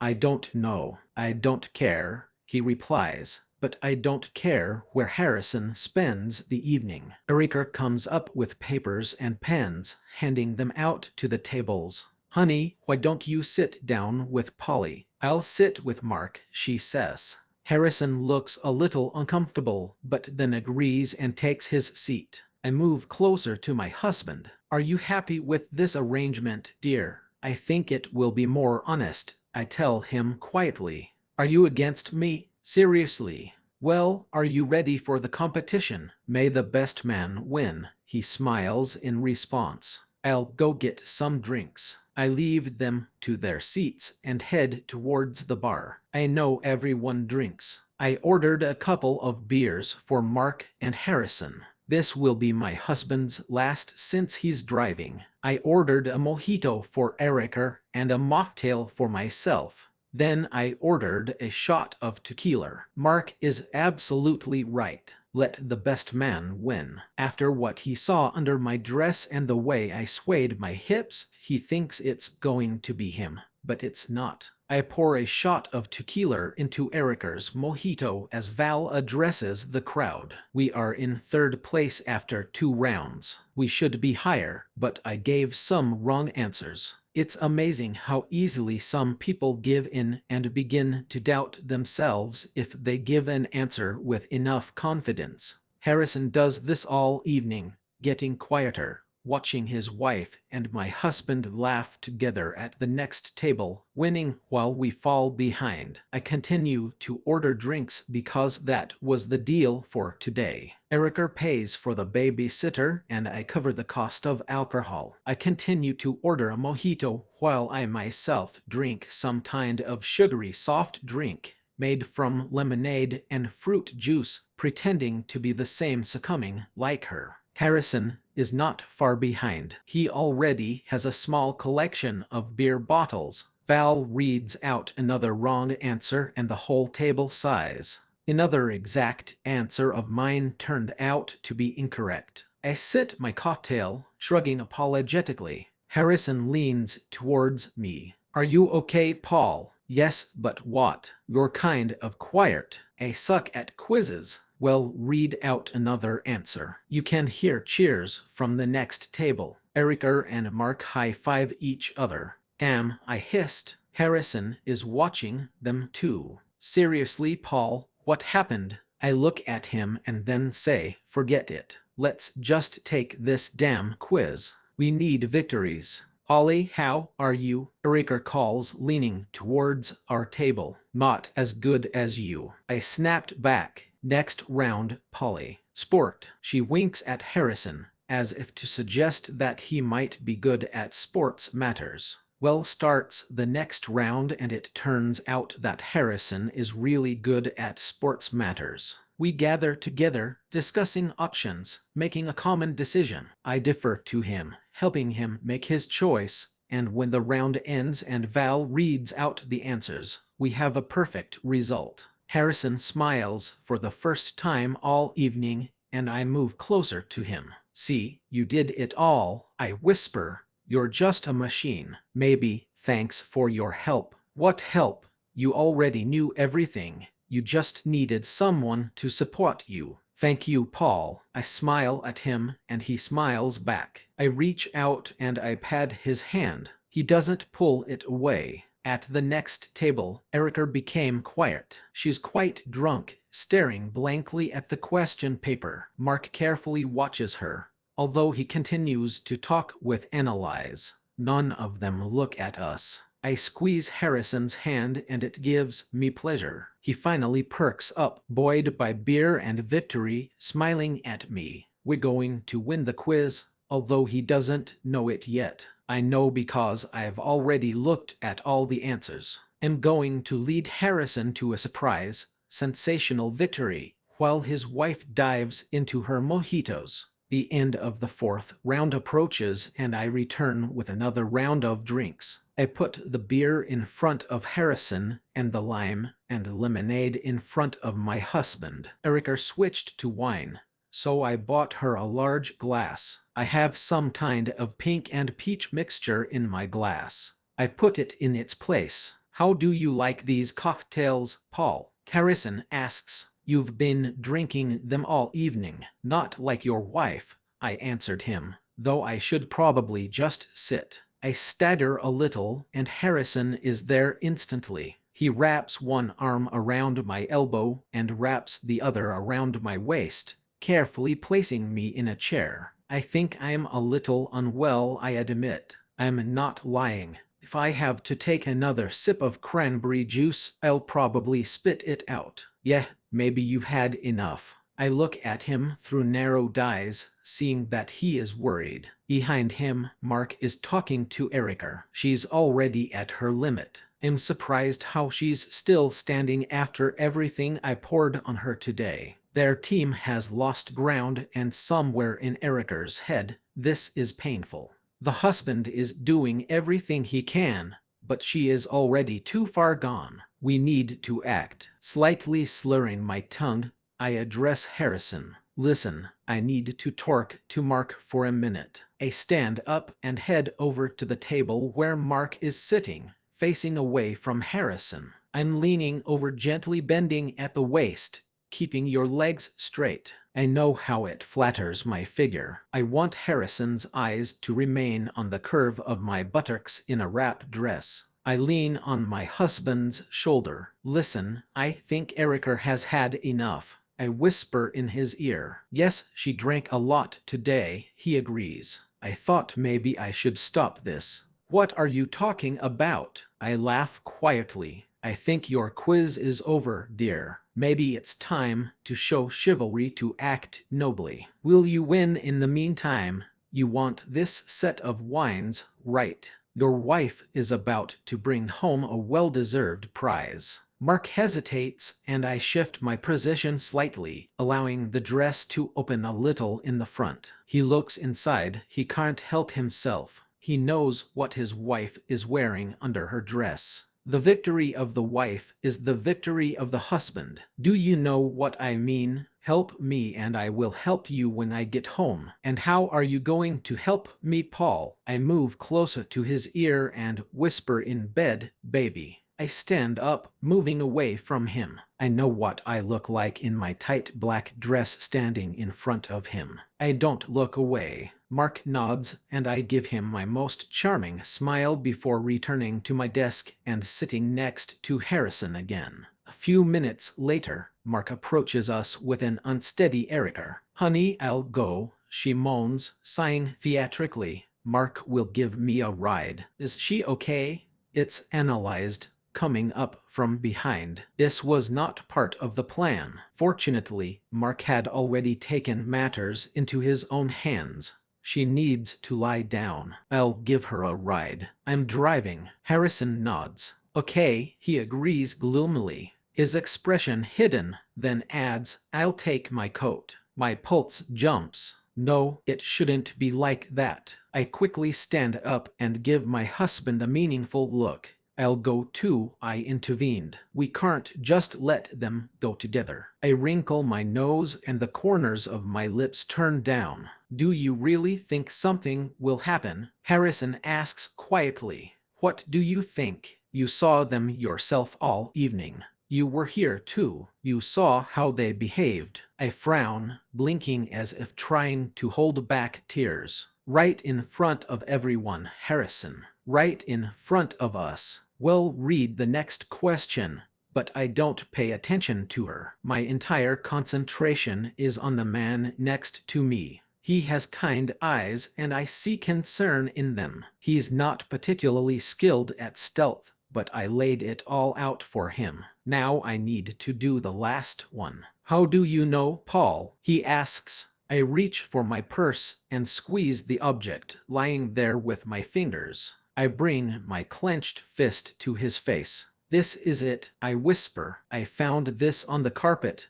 I don't know. I don't care, he replies. But I don't care where Harrison spends the evening. Erika comes up with papers and pens, handing them out to the tables. Honey, why don't you sit down with Polly? I'll sit with Mark, she says. Harrison looks a little uncomfortable, but then agrees and takes his seat. I move closer to my husband. Are you happy with this arrangement, dear? I think it will be more honest, I tell him quietly. Are you against me? Seriously? Well, are you ready for the competition? May the best man win, he smiles in response. I'll go get some drinks. I leave them to their seats and head towards the bar. I know everyone drinks. I ordered a couple of beers for Mark and Harrison. This will be my husband's last since he's driving. I ordered a mojito for Erica and a mocktail for myself. Then I ordered a shot of tequila. Mark is absolutely right. Let the best man win. After what he saw under my dress and the way I swayed my hips, he thinks it's going to be him. But it's not. I pour a shot of tequila into Erica's mojito as Val addresses the crowd. We are in third place after 2 rounds. We should be higher, but I gave some wrong answers. It's amazing how easily some people give in and begin to doubt themselves if they give an answer with enough confidence. Harrison does this all evening, getting quieter, watching his wife and my husband laugh together at the next table, winning while we fall behind. I continue to order drinks because that was the deal for today. Erica pays for the babysitter and I cover the cost of alcohol. I continue to order a mojito while I myself drink some kind of sugary soft drink made from lemonade and fruit juice, pretending to be the same succumbing like her. Harrison is not far behind. He already has a small collection of beer bottles. Val reads out another wrong answer and the whole table sighs. Another exact answer of mine turned out to be incorrect. I sip my cocktail, shrugging apologetically. Harrison leans towards me. Are you okay, Paul? Yes, but what? You're kind of quiet. I suck at quizzes. Well, read out another answer. You can hear cheers from the next table. Erica and Mark high-five each other. Damn, I hissed. Harrison is watching them too. Seriously, Paul, what happened? I look at him and then say, forget it. Let's just take this damn quiz. We need victories. Ollie, how are you? Erica calls, leaning towards our table. Not as good as you. I snapped back. Next round, Polly. Sport. She winks at Harrison, as if to suggest that he might be good at sports matters. Well, starts the next round and it turns out that Harrison is really good at sports matters. We gather together, discussing options, making a common decision. I defer to him, helping him make his choice, and when the round ends and Val reads out the answers, we have a perfect result. Harrison smiles for the first time all evening, and I move closer to him. See, you did it all, I whisper. You're just a machine. Maybe, thanks for your help. What help? You already knew everything. You just needed someone to support you. Thank you, Paul. I smile at him, and he smiles back. I reach out and I pat his hand. He doesn't pull it away. At the next table, Erica became quiet. She's quite drunk, staring blankly at the question paper. Mark carefully watches her. Although he continues to talk with Annalise, none of them look at us. I squeeze Harrison's hand and it gives me pleasure. He finally perks up, buoyed by beer and victory, smiling at me. We're going to win the quiz, although he doesn't know it yet. I know because I've already looked at all the answers. I'm going to lead Harrison to a surprise, sensational victory, while his wife dives into her mojitos. The end of the fourth round approaches and I return with another round of drinks. I put the beer in front of Harrison and the lime and lemonade in front of my husband. Erica switched to wine, so I bought her a large glass. I have some kind of pink and peach mixture in my glass. I put it in its place. How do you like these cocktails, Paul? Harrison asks. You've been drinking them all evening. Not like your wife, I answered him, though I should probably just sit. I stagger a little and Harrison is there instantly. He wraps one arm around my elbow and wraps the other around my waist, carefully placing me in a chair. I think I'm a little unwell, I admit. I'm not lying. If I have to take another sip of cranberry juice, I'll probably spit it out. Yeah, maybe you've had enough. I look at him through narrowed eyes, seeing that he is worried. Behind him, Mark is talking to Erica. She's already at her limit. I'm surprised how she's still standing after everything I poured on her today. Their team has lost ground and somewhere in Erica's head, this is painful. The husband is doing everything he can, but she is already too far gone. We need to act. Slightly slurring my tongue, I address Harrison. Listen, I need to talk to Mark for a minute. I stand up and head over to the table where Mark is sitting, facing away from Harrison. I'm leaning over, gently bending at the waist, keeping your legs straight. I know how it flatters my figure. I want Harrison's eyes to remain on the curve of my buttocks in a wrap dress. I lean on my husband's shoulder. Listen, I think Erica has had enough. I whisper in his ear. Yes, she drank a lot today, he agrees. I thought maybe I should stop this. What are you talking about? I laugh quietly. I think your quiz is over, dear. Maybe it's time to show chivalry, to act nobly. Will you win in the meantime? You want this set of wines, right? Your wife is about to bring home a well-deserved prize. Mark hesitates and I shift my position slightly, allowing the dress to open a little in the front. He looks inside. He can't help himself. He knows what his wife is wearing under her dress. The victory of the wife is the victory of the husband. Do you know what I mean? Help me and I will help you when I get home. And how are you going to help me, Paul? I move closer to his ear and whisper in bed, baby. I stand up, moving away from him. I know what I look like in my tight black dress standing in front of him. I don't look away. Mark nods and I give him my most charming smile before returning to my desk and sitting next to Harrison again. A few minutes later, Mark approaches us with an unsteady Erica. Honey, I'll go, she moans, sighing theatrically. Mark will give me a ride. Is she okay? It's analyzed, coming up from behind. This was not part of the plan. Fortunately, Mark had already taken matters into his own hands. She needs to lie down. I'll give her a ride. I'm driving. Harrison nods. Okay, he agrees gloomily, his expression hidden, then adds, I'll take my coat. My pulse jumps. No, it shouldn't be like that. I quickly stand up and give my husband a meaningful look. I'll go too, I intervened. We can't just let them go together. I wrinkle my nose and the corners of my lips turn down. Do you really think something will happen? Harrison asks quietly. What do you think? You saw them yourself all evening. You were here too. You saw how they behaved. I frown, blinking as if trying to hold back tears. Right in front of everyone, Harrison. Right in front of us. Well, read the next question. But I don't pay attention to her. My entire concentration is on the man next to me. He has kind eyes and I see concern in them. He's not particularly skilled at stealth, but I laid it all out for him. Now I need to do the last one. How do you know, Paul? He asks. I reach for my purse and squeeze the object lying there with my fingers. I bring my clenched fist to his face. This is it, I whisper. I found this on the carpet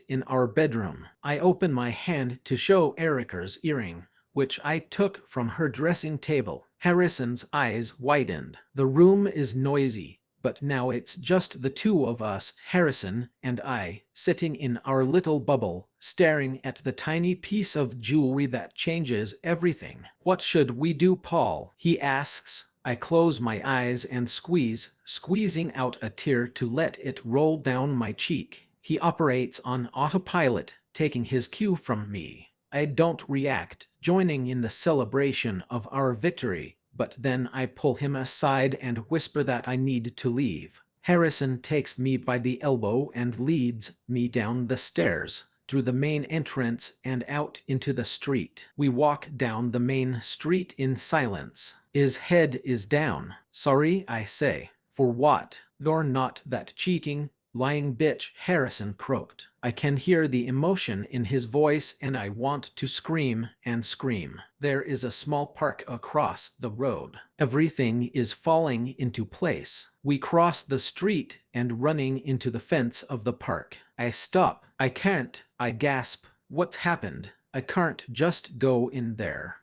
in our bedroom. I open my hand to show Erica's earring, which I took from her dressing table. Harrison's eyes widened. The room is noisy, but now it's just the two of us, Harrison and I, sitting in our little bubble, staring at the tiny piece of jewelry that changes everything. What should we do, Paul? He asks. I close my eyes and squeezing out a tear to let it roll down my cheek. He operates on autopilot, taking his cue from me. I don't react, joining in the celebration of our victory, but then I pull him aside and whisper that I need to leave. Harrison takes me by the elbow and leads me down the stairs, through the main entrance and out into the street. We walk down the main street in silence. His head is down. Sorry, I say. For what? You're not that cheating, lying bitch, Harrison croaked. I can hear the emotion in his voice and I want to scream and scream. There is a small park across the road. Everything is falling into place. We cross the street and running into the fence of the park. I stop. I can't. I gasp. What's happened? I can't just go in there.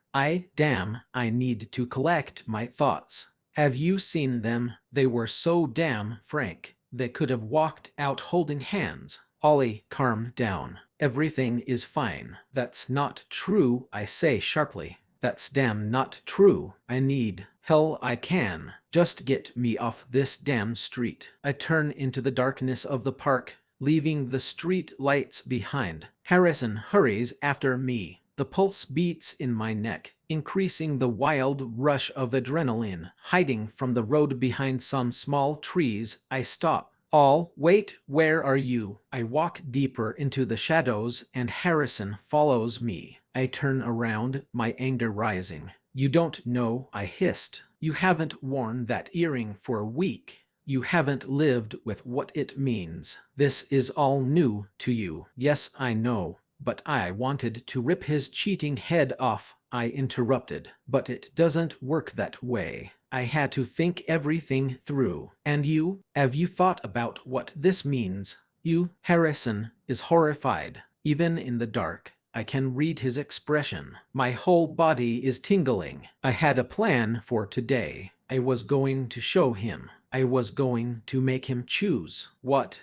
Damn, I need to collect my thoughts. Have you seen them? They were so damn frank. They could have walked out holding hands. Ollie, calm down. Everything is fine. That's not true, I say sharply. That's damn not true. I need hell I can. Just get me off this damn street. I turn into the darkness of the park, leaving the street lights behind. Harrison hurries after me. The pulse beats in my neck, increasing the wild rush of adrenaline. Hiding from the road behind some small trees, I stop. Wait, where are you? I walk deeper into the shadows and Harrison follows me. I turn around, my anger rising. You don't know, I hissed. You haven't worn that earring for a week. You haven't lived with what it means. This is all new to you. Yes, I know. But I wanted to rip his cheating head off, I interrupted. But it doesn't work that way. I had to think everything through. And you? Have you thought about what this means? Harrison is horrified. Even in the dark, I can read his expression. My whole body is tingling. I had a plan for today. I was going to show him. I was going to make him choose. What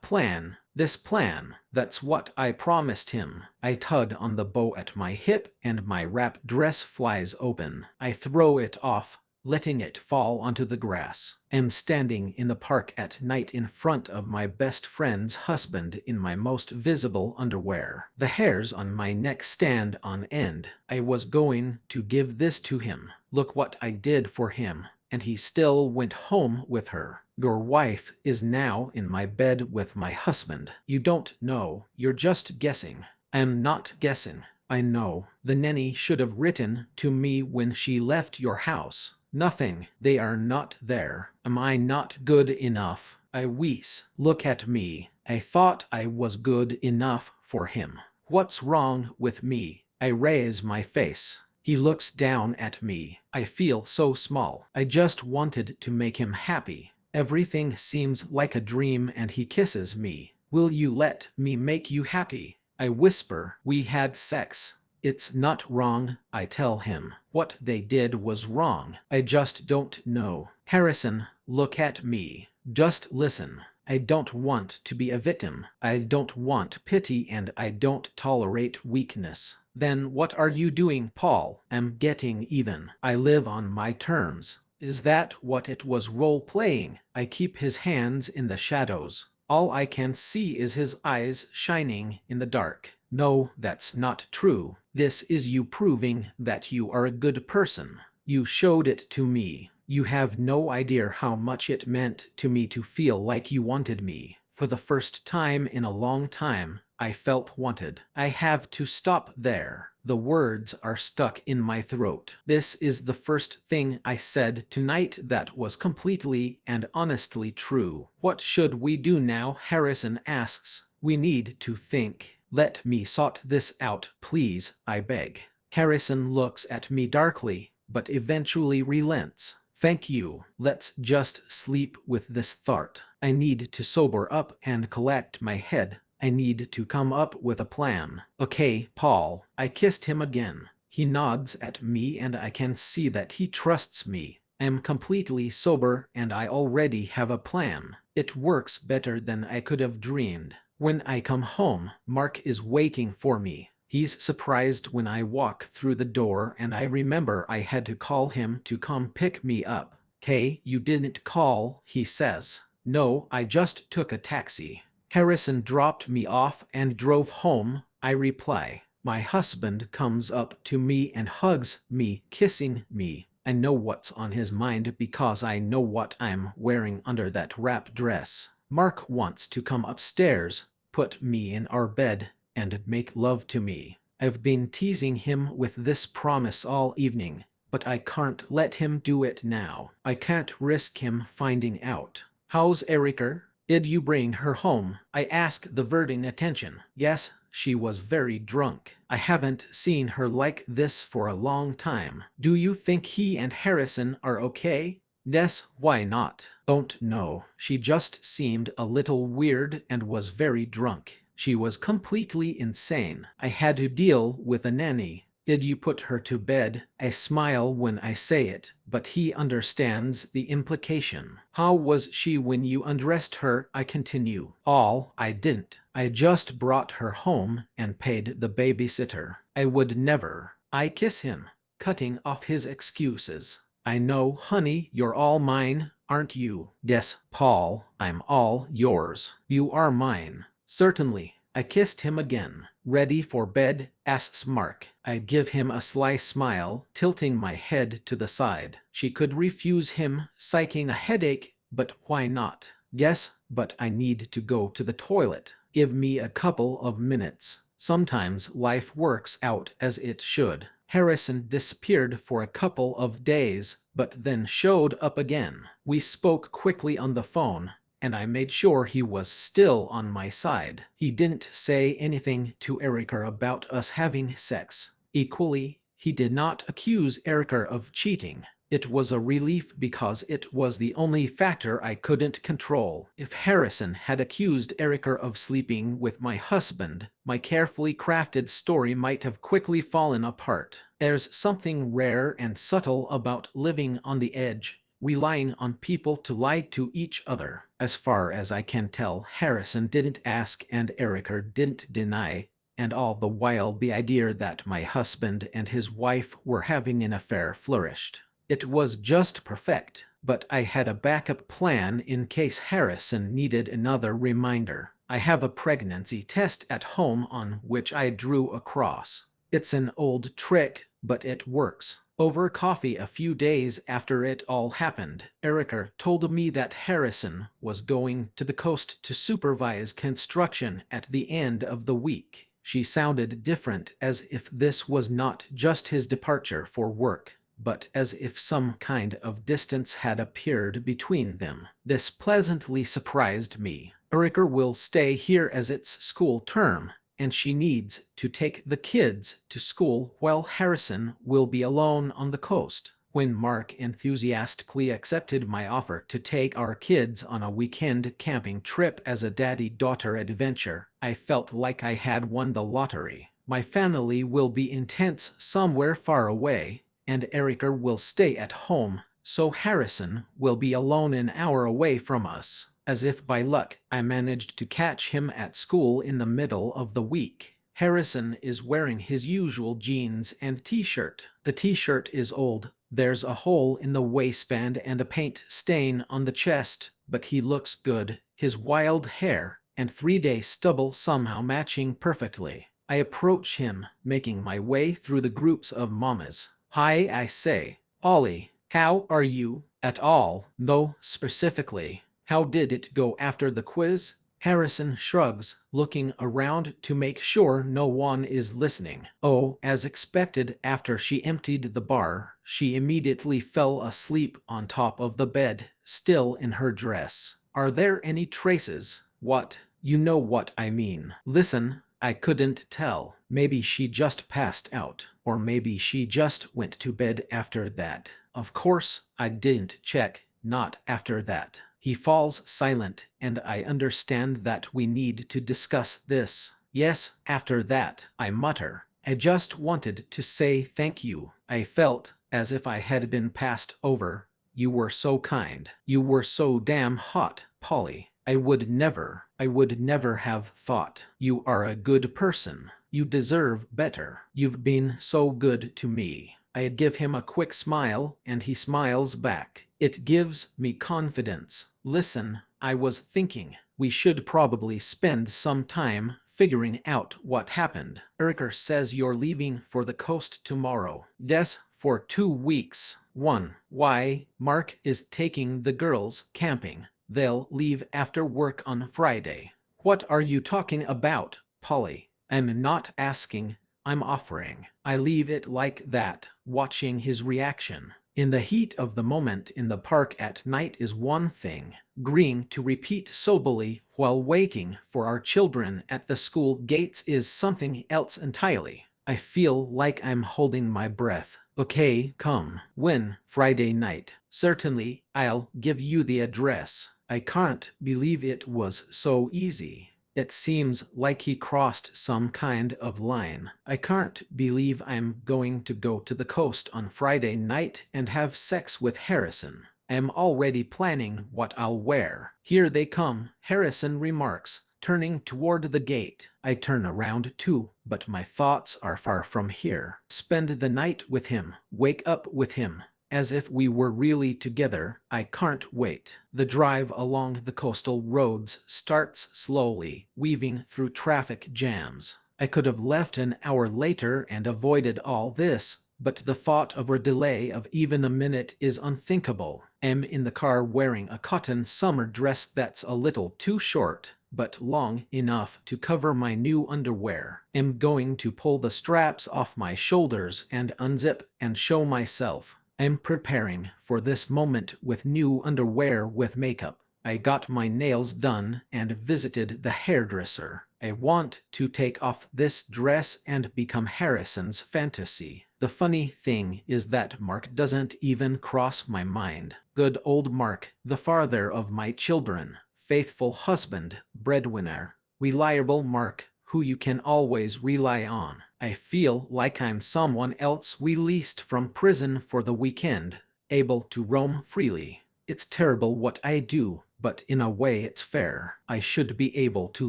plan? This plan. That's what I promised him. I tug on the bow at my hip and my wrap dress flies open. I throw it off, letting it fall onto the grass. I'm standing in the park at night in front of my best friend's husband in my most visible underwear. The hairs on my neck stand on end. I was going to give this to him. Look what I did for him. And he still went home with her. Your wife is now in my bed with my husband. You don't know. You're just guessing. I'm not guessing. I know. The nanny should have written to me when she left your house. Nothing. They are not there. Am I not good enough? I wheeze. Look at me. I thought I was good enough for him. What's wrong with me? I raise my face. He looks down at me. I feel so small. I just wanted to make him happy. Everything seems like a dream and he kisses me. Will you let me make you happy? I whisper. We had sex. It's not wrong, I tell him. What they did was wrong. I just don't know. Harrison, look at me. Just listen. I don't want to be a victim. I don't want pity and I don't tolerate weakness. Then what are you doing, Paul? I'm getting even. I live on my terms. Is that what it was role-playing? I keep his hands in the shadows. All I can see is his eyes shining in the dark. No, that's not true. This is you proving that you are a good person. You showed it to me. You have no idea how much it meant to me to feel like you wanted me. For the first time in a long time, I felt wanted. I have to stop there. The words are stuck in my throat. This is the first thing I said tonight that was completely and honestly true. What should we do now? Harrison asks. We need to think. Let me sort this out, please, I beg. Harrison looks at me darkly, but eventually relents. Thank you. Let's just sleep with this thought. I need to sober up and collect my head. I need to come up with a plan. Okay, Paul. I kissed him again. He nods at me and I can see that he trusts me. I'm completely sober and I already have a plan. It works better than I could have dreamed. When I come home, Mark is waiting for me. He's surprised when I walk through the door and I remember I had to call him to come pick me up. "Hey, you didn't call," he says. "No, I just took a taxi. Harrison dropped me off and drove home," I reply. My husband comes up to me and hugs me, kissing me. I know what's on his mind because I know what I'm wearing under that wrap dress. Mark wants to come upstairs, put me in our bed, and make love to me. I've been teasing him with this promise all evening, but I can't let him do it now. I can't risk him finding out. "How's Erica? Did you bring her home?" I ask, diverting attention. "Yes, she was very drunk. I haven't seen her like this for a long time." "Do you think he and Harrison are okay?" "Yes, why not?" "Don't know. She just seemed a little weird and was very drunk. She was completely insane. I had to deal with a nanny." "Did you put her to bed?" I smile when I say it, but he understands the implication. "How was she when you undressed her?" I continue. I didn't. I just brought her home and paid the babysitter." "I would never." I kiss him, cutting off his excuses. "I know, honey, you're all mine, aren't you?" "Yes, Paul, I'm all yours." "You are mine." "Certainly." I kissed him again. "Ready for bed?" asks Mark. I give him a sly smile, tilting my head to the side. She could refuse him, citing a headache, but why not? "Yes, but I need to go to the toilet. Give me a couple of minutes." Sometimes life works out as it should. Harrison disappeared for a couple of days, but then showed up again. We spoke quickly on the phone, and I made sure he was still on my side. He didn't say anything to Erica about us having sex. Equally, he did not accuse Erica of cheating. It was a relief because it was the only factor I couldn't control. If Harrison had accused Erica of sleeping with my husband, my carefully crafted story might have quickly fallen apart. There's something rare and subtle about living on the edge, relying on people to lie to each other. As far as I can tell, Harrison didn't ask and Erica didn't deny, and all the while the idea that my husband and his wife were having an affair flourished. It was just perfect, but I had a backup plan in case Harrison needed another reminder. I have a pregnancy test at home on which I drew a cross. It's an old trick, but it works. Over coffee a few days after it all happened, Erica told me that Harrison was going to the coast to supervise construction at the end of the week. She sounded different, as if this was not just his departure for work, but as if some kind of distance had appeared between them. This pleasantly surprised me. Erica will stay here as it's school term, and she needs to take the kids to school while Harrison will be alone on the coast. When Mark enthusiastically accepted my offer to take our kids on a weekend camping trip as a daddy-daughter adventure, I felt like I had won the lottery. My family will be in tents somewhere far away, and Erica will stay at home, so Harrison will be alone an hour away from us. As if by luck, I managed to catch him at school in the middle of the week. Harrison is wearing his usual jeans and t-shirt. The t-shirt is old. There's a hole in the waistband and a paint stain on the chest, but he looks good, his wild hair and 3-day stubble somehow matching perfectly. I approach him, making my way through the groups of mamas. "Hi," I say. "Ollie, how are you?" At all, no, specifically. How did it go after the quiz? Harrison shrugs, looking around to make sure no one is listening. Oh, as expected, after she emptied the bar, she immediately fell asleep on top of the bed, still in her dress. Are there any traces? What? You know what I mean. Listen, I couldn't tell. Maybe she just passed out, or maybe she just went to bed after that. Of course, I didn't check, not after that. He falls silent, and I understand that we need to discuss this. Yes, after that, I mutter. I just wanted to say thank you. I felt as if I had been passed over. You were so kind. You were so damn hot, Polly. I would never have thought. You are a good person. You deserve better. You've been so good to me. I give him a quick smile, and he smiles back. It gives me confidence. Listen, I was thinking, we should probably spend some time figuring out what happened. Erica says you're leaving for the coast tomorrow. Yes, for 2 weeks. Why? Mark is taking the girls camping. They'll leave after work on Friday. What are you talking about, Polly? I'm not asking, I'm offering. I leave it like that, watching his reaction. In the heat of the moment in the park at night is one thing. Agreeing to repeat soberly while waiting for our children at the school gates is something else entirely. I feel like I'm holding my breath. Okay, come. When? Friday night. Certainly, I'll give you the address. I can't believe it was so easy. It seems like he crossed some kind of line. I can't believe I'm going to go to the coast on Friday night and have sex with Harrison. I'm already planning what I'll wear. Here they come, Harrison remarks, turning toward the gate. I turn around too, but my thoughts are far from here. Spend the night with him, wake up with him, as if we were really together. I can't wait. The drive along the coastal roads starts slowly, weaving through traffic jams. I could have left an hour later and avoided all this, but the thought of a delay of even a minute is unthinkable. I'm in the car wearing a cotton summer dress that's a little too short, but long enough to cover my new underwear. I'm going to pull the straps off my shoulders and unzip and show myself. I'm preparing for this moment with new underwear with makeup. I got my nails done and visited the hairdresser. I want to take off this dress and become Harrison's fantasy. The funny thing is that Mark doesn't even cross my mind. Good old Mark, the father of my children, faithful husband, breadwinner, reliable Mark, who you can always rely on. I feel like I'm someone else released from prison for the weekend, able to roam freely. It's terrible what I do, but in a way it's fair. I should be able to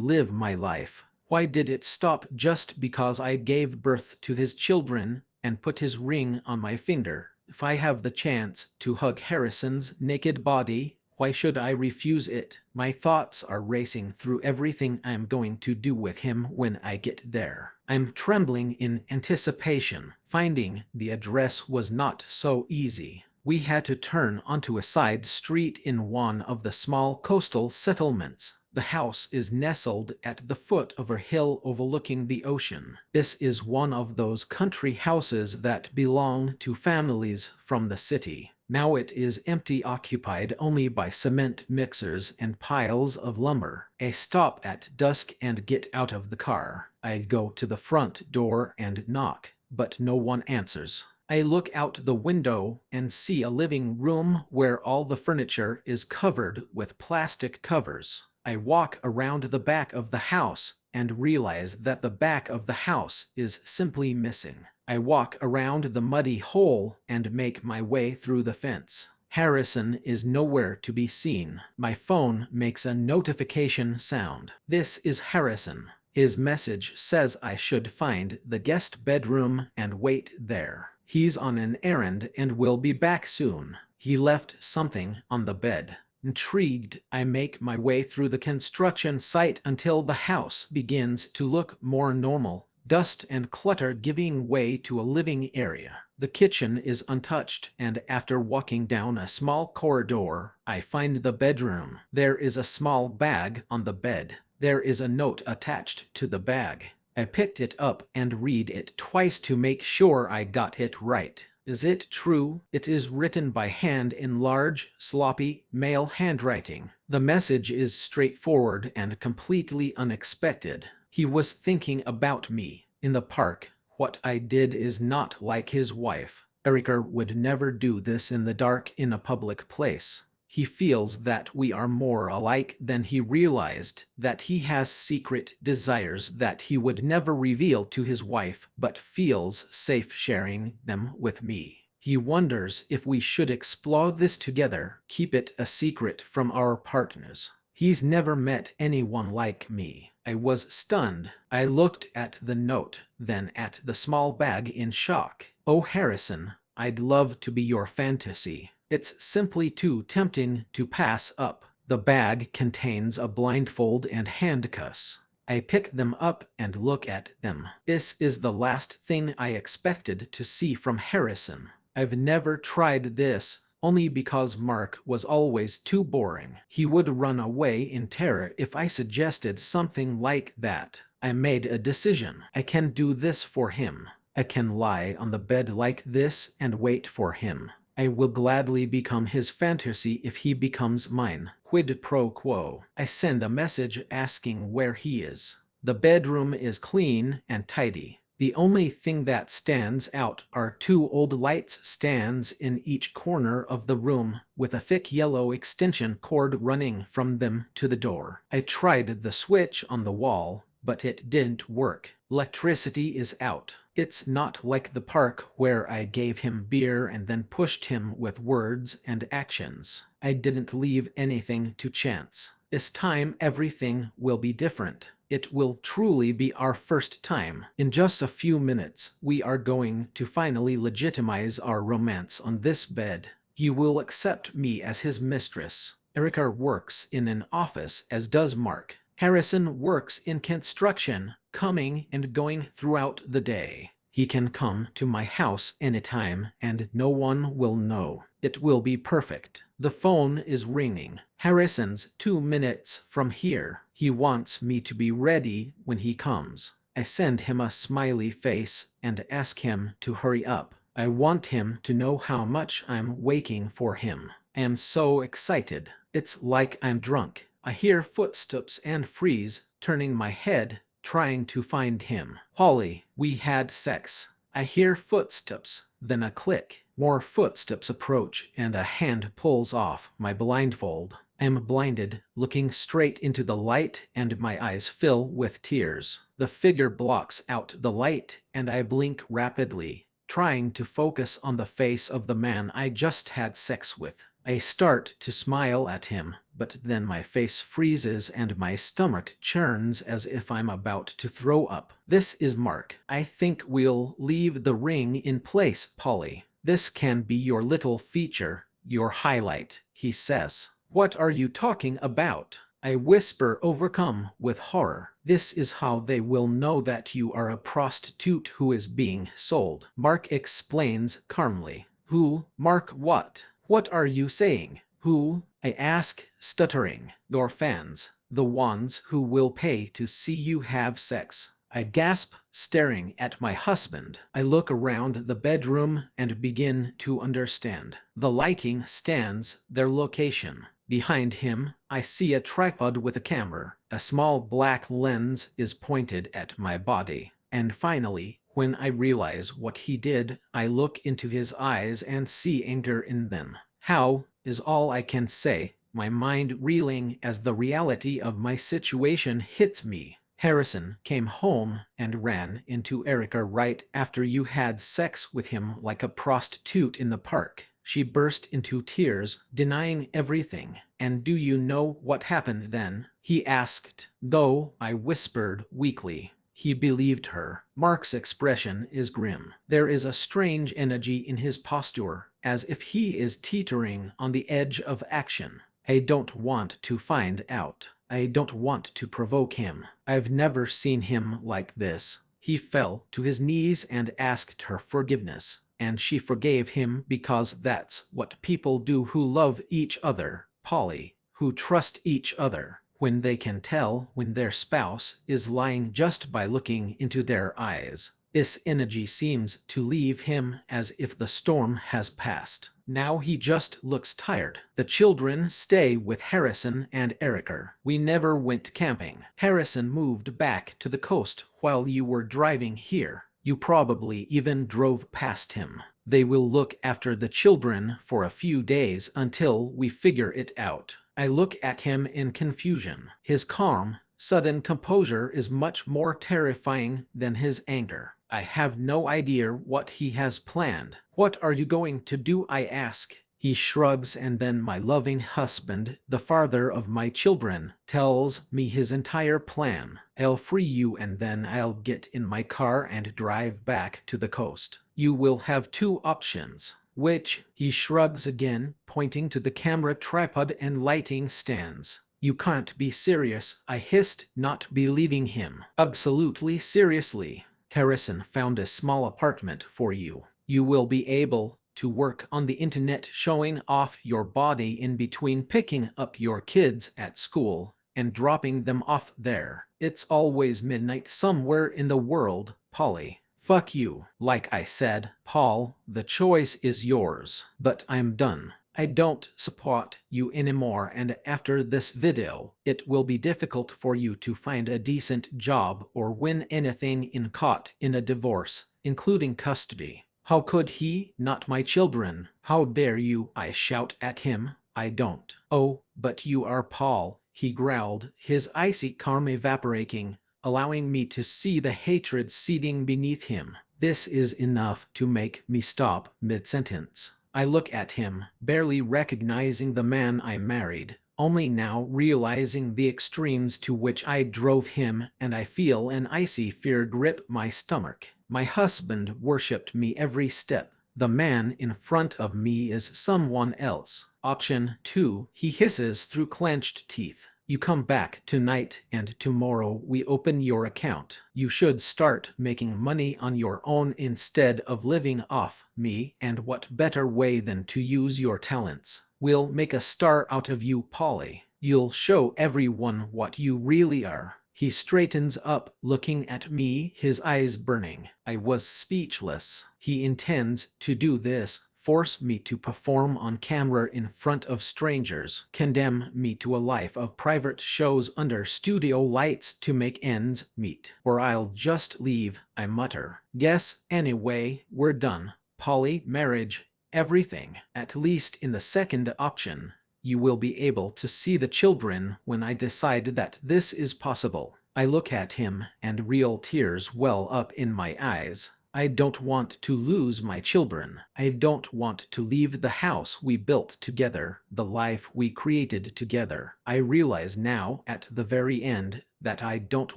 live my life. Why did it stop just because I gave birth to his children and put his ring on my finger? If I have the chance to hug Harrison's naked body, why should I refuse it? My thoughts are racing through everything I'm going to do with him when I get there. I'm trembling in anticipation. Finding the address was not so easy. We had to turn onto a side street in one of the small coastal settlements. The house is nestled at the foot of a hill overlooking the ocean. This is one of those country houses that belong to families from the city. Now it is empty, occupied only by cement mixers and piles of lumber. I stop at dusk and get out of the car. I go to the front door and knock, but no one answers. I look out the window and see a living room where all the furniture is covered with plastic covers. I walk around the back of the house and realize that the back of the house is simply missing. I walk around the muddy hole and make my way through the fence. Harrison is nowhere to be seen. My phone makes a notification sound. This is Harrison. His message says I should find the guest bedroom and wait there. He's on an errand and will be back soon. He left something on the bed. Intrigued, I make my way through the construction site until the house begins to look more normal, dust and clutter giving way to a living area. The kitchen is untouched, and after walking down a small corridor, I find the bedroom. There is a small bag on the bed. There is a note attached to the bag. I picked it up and read it twice to make sure I got it right. Is it true? It is written by hand in large, sloppy, male handwriting. The message is straightforward and completely unexpected. He was thinking about me. In the park, what I did is not like his wife. Erica would never do this in the dark in a public place. He feels that we are more alike than he realized, that he has secret desires that he would never reveal to his wife, but feels safe sharing them with me. He wonders if we should explore this together, keep it a secret from our partners. He's never met anyone like me. I was stunned. I looked at the note, then at the small bag in shock. Oh, Harrison, I'd love to be your fantasy. It's simply too tempting to pass up. The bag contains a blindfold and handcuffs. I pick them up and look at them. This is the last thing I expected to see from Harrison. I've never tried this, only because Mark was always too boring. He would run away in terror if I suggested something like that. I made a decision. I can do this for him. I can lie on the bed like this and wait for him. I will gladly become his fantasy if he becomes mine. Quid pro quo. I send a message asking where he is. The bedroom is clean and tidy. The only thing that stands out are two old lights stands in each corner of the room, with a thick yellow extension cord running from them to the door. I tried the switch on the wall, but it didn't work. Electricity is out. It's not like the park where I gave him beer and then pushed him with words and actions. I didn't leave anything to chance. This time everything will be different. It will truly be our first time. In just a few minutes, we are going to finally legitimize our romance on this bed. He will accept me as his mistress. Erica works in an office, as does Mark. Harrison works in construction, coming and going throughout the day. He can come to my house anytime and no one will know. It will be perfect. The phone is ringing. Harrison's 2 minutes from here. He wants me to be ready when he comes. I send him a smiley face and ask him to hurry up. I want him to know how much I'm waiting for him. I am so excited. It's like I'm drunk. I hear footsteps and freeze, turning my head, trying to find him. Holly, we had sex. I hear footsteps, then a click. More footsteps approach and a hand pulls off my blindfold. I am blinded, looking straight into the light and my eyes fill with tears. The figure blocks out the light and I blink rapidly, trying to focus on the face of the man I just had sex with. I start to smile at him, but then my face freezes and my stomach churns as if I'm about to throw up. This is Mark. I think we'll leave the ring in place, Polly. This can be your little feature, your highlight, he says. What are you talking about? I whisper, overcome with horror. This is how they will know that you are a prostitute who is being sold. Mark explains calmly. Who? Mark what? What are you saying? Who? I ask, stuttering. Your fans. The ones who will pay to see you have sex. I gasp, staring at my husband. I look around the bedroom and begin to understand. The lighting stands their location. Behind him, I see a tripod with a camera. A small black lens is pointed at my body. And finally, when I realize what he did, I look into his eyes and see anger in them. How, is all I can say, my mind reeling as the reality of my situation hits me. Harrison came home and ran into Erica right after you had sex with him like a prostitute in the park. She burst into tears, denying everything. And do you know what happened then? He asked. Though, I whispered weakly. He believed her. Mark's expression is grim. There is a strange energy in his posture, as if he is teetering on the edge of action. I don't want to find out. I don't want to provoke him. I've never seen him like this. He fell to his knees and asked her forgiveness, and she forgave him because that's what people do who love each other, Polly, who trust each other when they can tell when their spouse is lying just by looking into their eyes. This energy seems to leave him as if the storm has passed. Now he just looks tired. The children stay with Harrison and Erica. We never went camping. Harrison moved back to the coast while you were driving here. You probably even drove past him. They will look after the children for a few days until we figure it out. I look at him in confusion. His calm, sudden composure is much more terrifying than his anger. I have no idea what he has planned. What are you going to do? I ask. He shrugs, and then my loving husband, the father of my children, tells me his entire plan. I'll free you and then I'll get in my car and drive back to the coast. You will have two options. Which? He shrugs again, pointing to the camera tripod and lighting stands. You can't be serious, I hissed, not believing him. Absolutely seriously. Harrison found a small apartment for you. You will be able to work on the internet, showing off your body in between picking up your kids at school and dropping them off there. It's always midnight somewhere in the world, Polly. Fuck you. Like I said, Paul, the choice is yours. But I'm done. I don't support you anymore, and after this video, it will be difficult for you to find a decent job or win anything in caught in a divorce, including custody. How could he? Not my children. How dare you? I shout at him. I don't. Oh, but you are Paul, he growled, his icy calm evaporating, allowing me to see the hatred seething beneath him. This is enough to make me stop mid-sentence. I look at him, barely recognizing the man I married, only now realizing the extremes to which I drove him, and I feel an icy fear grip my stomach. My husband worshipped me every step. The man in front of me is someone else. Option 2, he hisses through clenched teeth. You come back tonight and tomorrow we open your account. You should start making money on your own instead of living off me, and what better way than to use your talents? We'll make a star out of you, Polly. You'll show everyone what you really are. He straightens up, looking at me, his eyes burning. I was speechless. He intends to do this. Force me to perform on camera in front of strangers, condemn me to a life of private shows under studio lights to make ends meet, or I'll just leave, I mutter. Guess anyway, we're done. Polly, marriage, everything. At least in the second option, you will be able to see the children when I decide that this is possible. I look at him, and real tears well up in my eyes. I don't want to lose my children. I don't want to leave the house we built together, the life we created together. I realize now, at the very end, that I don't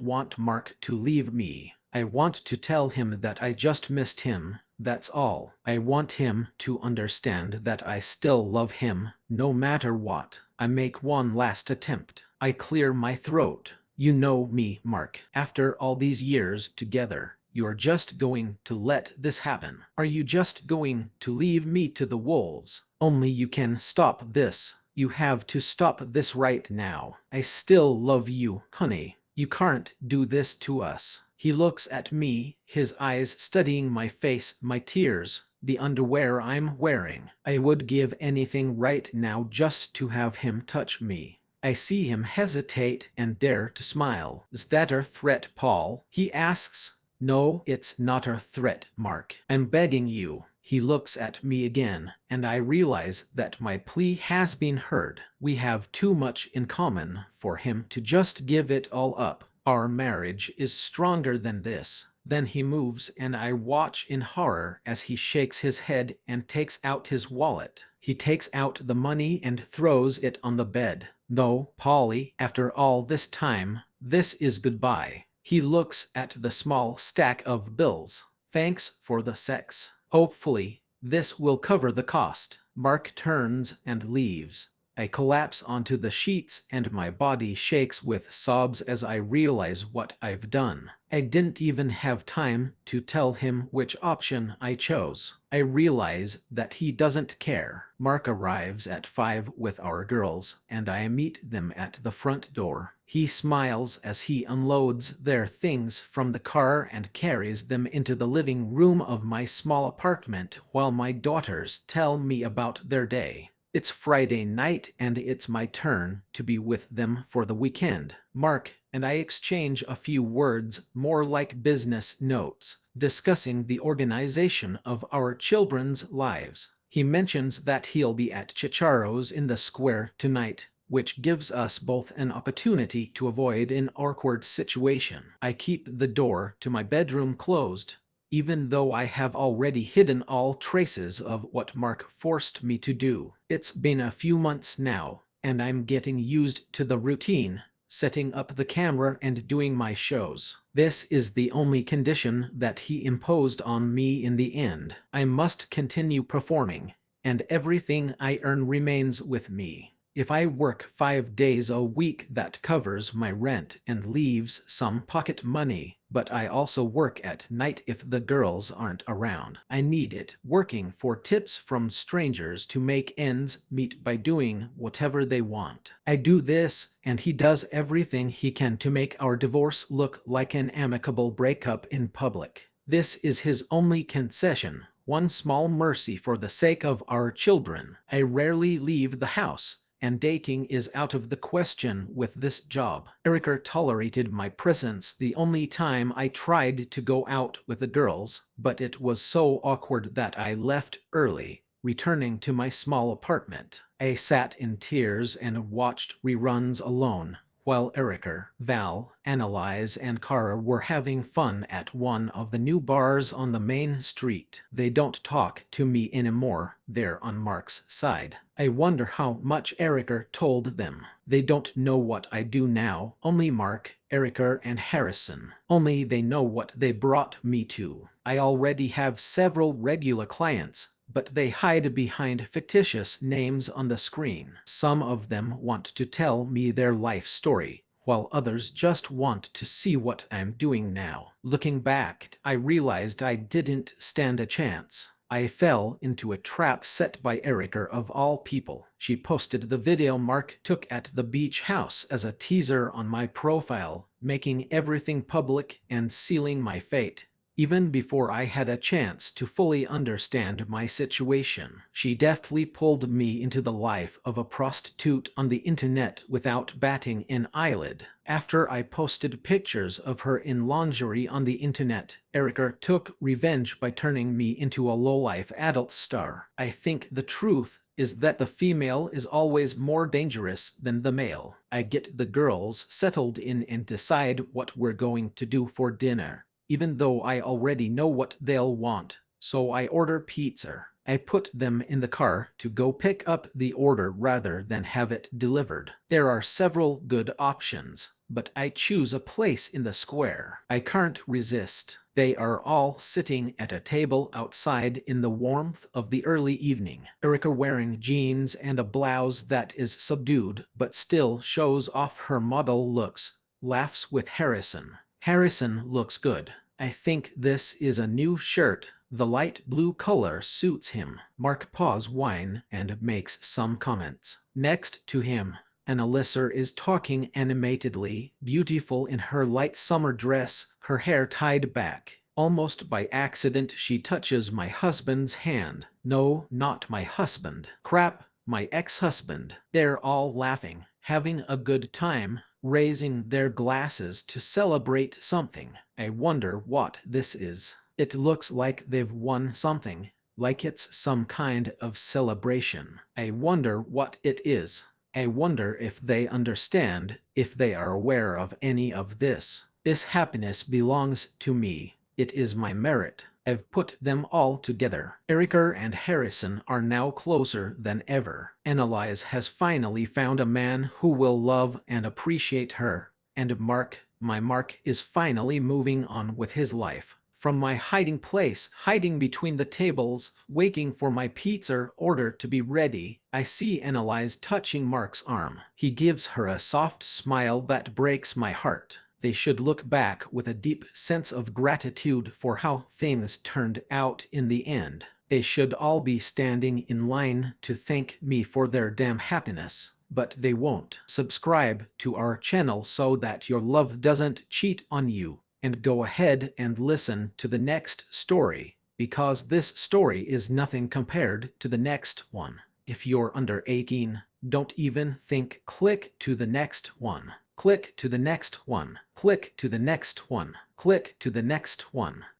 want Mark to leave me. I want to tell him that I just missed him. That's all. I want him to understand that I still love him, no matter what. I make one last attempt. I clear my throat. You know me, Mark. After all these years together, you're just going to let this happen. Are you just going to leave me to the wolves? Only you can stop this. You have to stop this right now. I still love you, honey. You can't do this to us. He looks at me, his eyes studying my face, my tears, the underwear I'm wearing. I would give anything right now just to have him touch me. I see him hesitate and dare to smile. Is that a threat, Paul? He asks. No, it's not a threat, Mark. I'm begging you. He looks at me again, and I realize that my plea has been heard. We have too much in common for him to just give it all up. Our marriage is stronger than this. Then he moves, and I watch in horror as he shakes his head and takes out his wallet. He takes out the money and throws it on the bed. No, Polly, after all this time, this is goodbye. He looks at the small stack of bills. Thanks for the sex. Hopefully, this will cover the cost. Mark turns and leaves. I collapse onto the sheets and my body shakes with sobs as I realize what I've done. I didn't even have time to tell him which option I chose. I realize that he doesn't care. Mark arrives at 5 with our girls, and I meet them at the front door. He smiles as he unloads their things from the car and carries them into the living room of my small apartment while my daughters tell me about their day. It's Friday night and it's my turn to be with them for the weekend. Mark and I exchange a few words, more like business notes, discussing the organization of our children's lives. He mentions that he'll be at Chicharo's in the square tonight, which gives us both an opportunity to avoid an awkward situation. I keep the door to my bedroom closed, even though I have already hidden all traces of what Mark forced me to do. It's been a few months now, and I'm getting used to the routine, setting up the camera and doing my shows. This is the only condition that he imposed on me in the end. I must continue performing, and everything I earn remains with me. If I work 5 days a week, that covers my rent and leaves some pocket money, but I also work at night if the girls aren't around. I need it, working for tips from strangers to make ends meet by doing whatever they want. I do this, and he does everything he can to make our divorce look like an amicable breakup in public. This is his only concession, one small mercy for the sake of our children. I rarely leave the house, and dating is out of the question with this job. Erica tolerated my presence the only time I tried to go out with the girls, but it was so awkward that I left early, returning to my small apartment. I sat in tears and watched reruns alone, while Erica, Val, Annalise, and Cara were having fun at one of the new bars on the main street. They don't talk to me anymore, they're on Mark's side. I wonder how much Erica told them. They don't know what I do now, only Mark, Erica, and Harrison. Only they know what they brought me to. I already have several regular clients, but they hide behind fictitious names on the screen. Some of them want to tell me their life story, while others just want to see what I'm doing now. Looking back, I realized I didn't stand a chance. I fell into a trap set by Erica of all people. She posted the video Mark took at the beach house as a teaser on my profile, making everything public and sealing my fate. Even before I had a chance to fully understand my situation, she deftly pulled me into the life of a prostitute on the internet without batting an eyelid. After I posted pictures of her in lingerie on the internet, Erica took revenge by turning me into a low-life adult star. I think the truth is that the female is always more dangerous than the male. I get the girls settled in and decide what we're going to do for dinner, even though I already know what they'll want, so I order pizza. I put them in the car to go pick up the order rather than have it delivered. There are several good options, but I choose a place in the square. I can't resist. They are all sitting at a table outside in the warmth of the early evening. Erica wearing jeans and a blouse that is subdued but still shows off her model looks, laughs with Harrison. Harrison looks good. I think this is a new shirt. The light blue color suits him. Mark paws wine and makes some comments. Next to him, Annalisa is talking animatedly, beautiful in her light summer dress, her hair tied back. Almost by accident she touches my husband's hand. No, not my husband. Crap, my ex-husband. They're all laughing, having a good time, raising their glasses to celebrate something. I wonder what this is. It looks like they've won something, like it's some kind of celebration. I wonder what it is. I wonder if they understand, if they are aware of any of this. This happiness belongs to me. It is my merit. I've put them all together. Erica and Harrison are now closer than ever. Annalise has finally found a man who will love and appreciate her. And Mark, my Mark, is finally moving on with his life. From my hiding place, hiding between the tables, waiting for my pizza order to be ready, I see Annalise touching Mark's arm. He gives her a soft smile that breaks my heart. They should look back with a deep sense of gratitude for how things turned out in the end. They should all be standing in line to thank me for their damn happiness, but they won't. Subscribe to our channel so that your love doesn't cheat on you, and go ahead and listen to the next story, because this story is nothing compared to the next one. If you're under 18, don't even think. Click to the next one. Click to the next one. Click to the next one. Click to the next one.